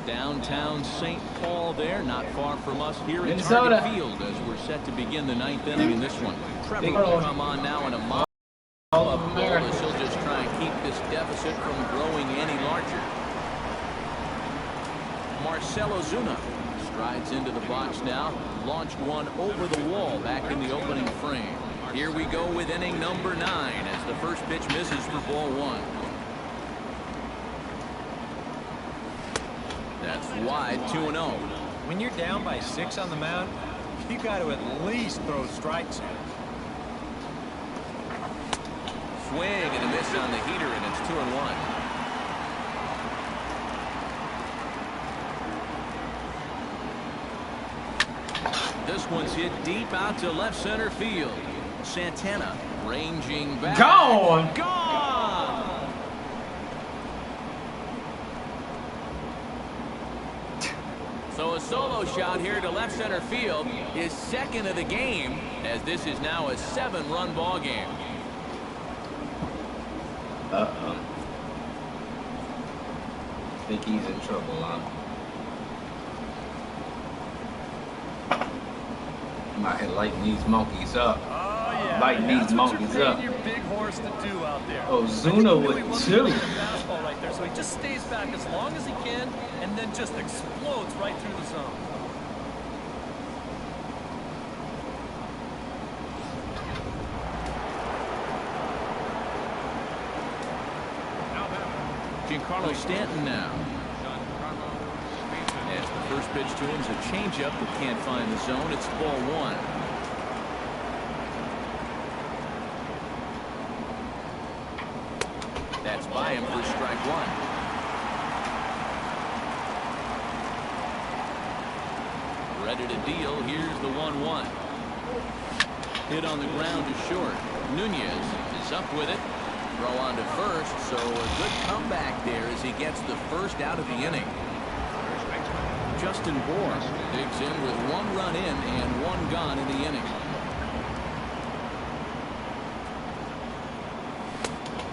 Downtown St. Paul there, not far from us here at Target Field as we're set to begin the 9th inning in this one. Trevor will come on now in a mob of ball as he'll just try and keep this deficit from growing any larger. Marcell Ozuna strides into the box now, launched one over the wall back in the opening frame. Here we go with inning number 9 as the first pitch misses for ball 1. That's wide, 2-0. When you're down by 6 on the mound, you got to at least throw strikes in. Swing and a miss on the heater, and it's 2-1. This one's hit deep out to left center field. Santana ranging back. Gone! So a solo shot here to left center field, his 2nd of the game, as this is now a 7-run ball game. Uh-oh. I think he's in trouble, huh? I'm out here lighting these monkeys up. Oh, yeah. Lighting these monkeys up. Your big horse to do out there. Ozuna with 2. Fastball right there, so he just stays back as long as he can, and then just explodes right through the zone. Giancarlo Stanton now. As the first pitch to him is a changeup that can't find the zone. It's ball 1. That's by him for strike 1. Ready to deal. Here's the 1-1. Hit on the ground to short. Nunez is up with it. Throw on to first, so a good comeback there as he gets the first out of the inning. Justin Bour digs in with 1 run in and 1 gone in the inning.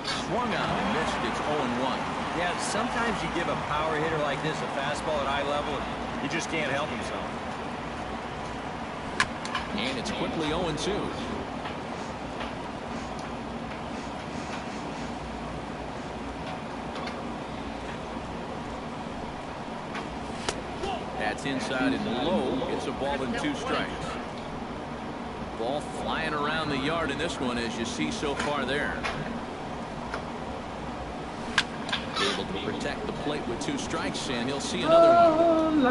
Swung on and missed. It's 0-1. Yeah, sometimes you give a power hitter like this a fastball at high level, he just can't help himself. And it's quickly 0-2. That's inside and low. It's a ball and 2 strikes. Ball flying around the yard in this one, as you see so far there. Able to protect the plate with 2 strikes, and he'll see another one.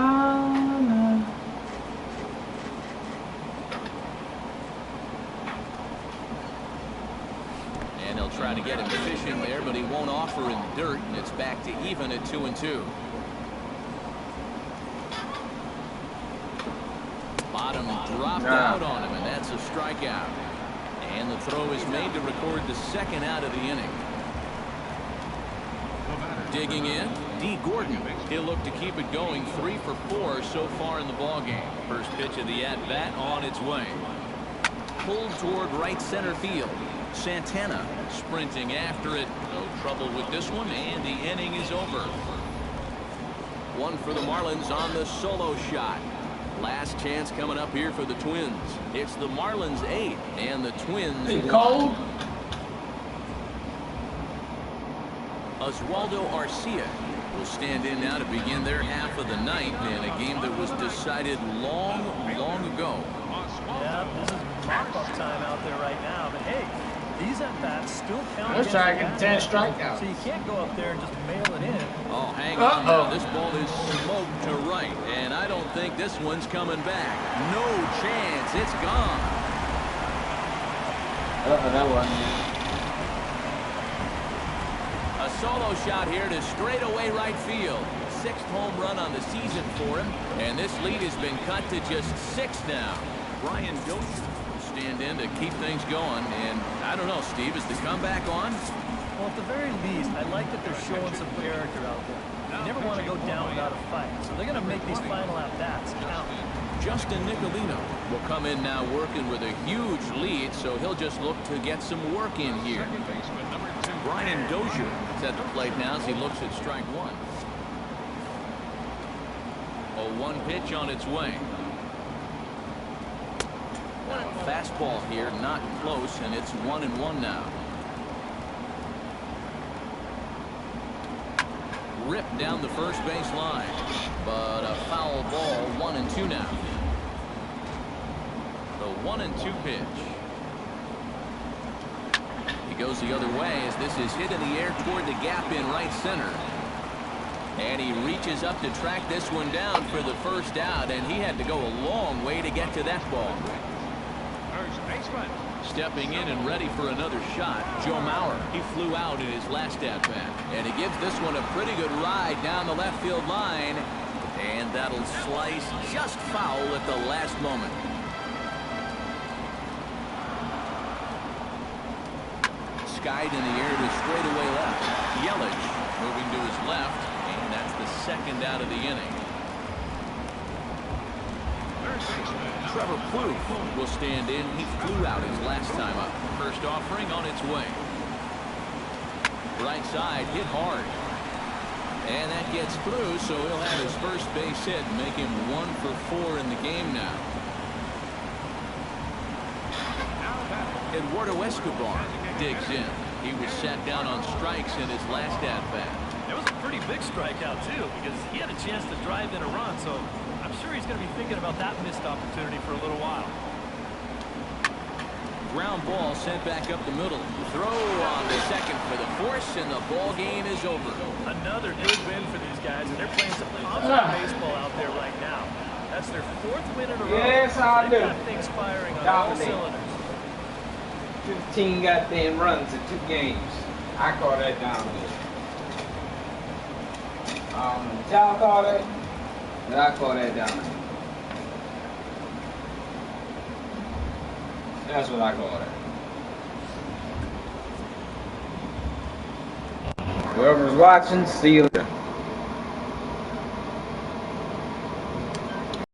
And they'll try to get him fishing there, but he won't offer in the dirt, and it's back to even at 2-2. Bottom dropped out on him, and that's a strikeout. And the throw is made to record the 2nd out of the inning. Digging in, D. Gordon. He'll look to keep it going. 3 for 4 so far in the ballgame. First pitch of the at-bat on its way. Pulled toward right center field. Santana sprinting after it. No trouble with this one, and the inning is over. 1 for the Marlins on the solo shot. Last chance coming up here for the Twins. It's the Marlins 8 and the Twins 1. Cold. Oswaldo Arcia will stand in now to begin their half of the night in a game that was decided long ago. Yeah, this is mop-up time out there right now, but hey, these at-bats still count. Let's try to get 10 strikeouts. So you can't go up there and just mail it in. Oh, hang on now. This ball is smoked to right, and I don't think this one's coming back. No chance. It's gone. That one. A solo shot here to straightaway right field. 6th home run on the season for him, and this lead has been cut to just 6 now. Brian Dozier will stand in to keep things going, and I don't know, Steve, is the comeback on? Well, at the very least, I like that they're showing some character out there. You never want to go down without a fight, so they're going to make these final at-bats count. Justin Nicolino will come in now working with a huge lead, so he'll just look to get some work in here. Brian Dozier is at the plate now as he looks at strike one. A 1 pitch on its way. Now a fastball here, not close, and it's 1-1 now. Ripped down the first base line, but a foul ball. 1-2 now. The 1-2 pitch. He goes the other way as this is hit in the air toward the gap in right center. And he reaches up to track this one down for the first out, and he had to go a long way to get to that ball. First baseman. Stepping in and ready for another shot, Joe Mauer. He flew out in his last at-bat, and he gives this one a pretty good ride down the left field line, and that'll slice just foul at the last moment. Skied in the air to straightaway left. Yelich moving to his left, and that's the second out of the inning. Trevor Plouffe will stand in. He flew out his last time up. First offering on its way. Right side hit hard. And that gets through, so he'll have his first base hit, make him 1 for 4 in the game now. Eduardo Escobar digs in. He was sat down on strikes in his last at-bat. It was a pretty big strikeout, too, because he had a chance to drive in a run, so I'm sure he's going to be thinking about that missed opportunity for a little while. Ground ball sent back up the middle. Throw on the second for the force, and the ball game is over. Another good win for these guys, and they're playing some positive baseball out there right now. That's their 4th win in a row. Yes, I do. They've got things firing on all cylinders. 15 goddamn runs in 2 games. I call that dominant. Y'all call that? I call that dominant. That's what I call that. Whoever's watching, see you later.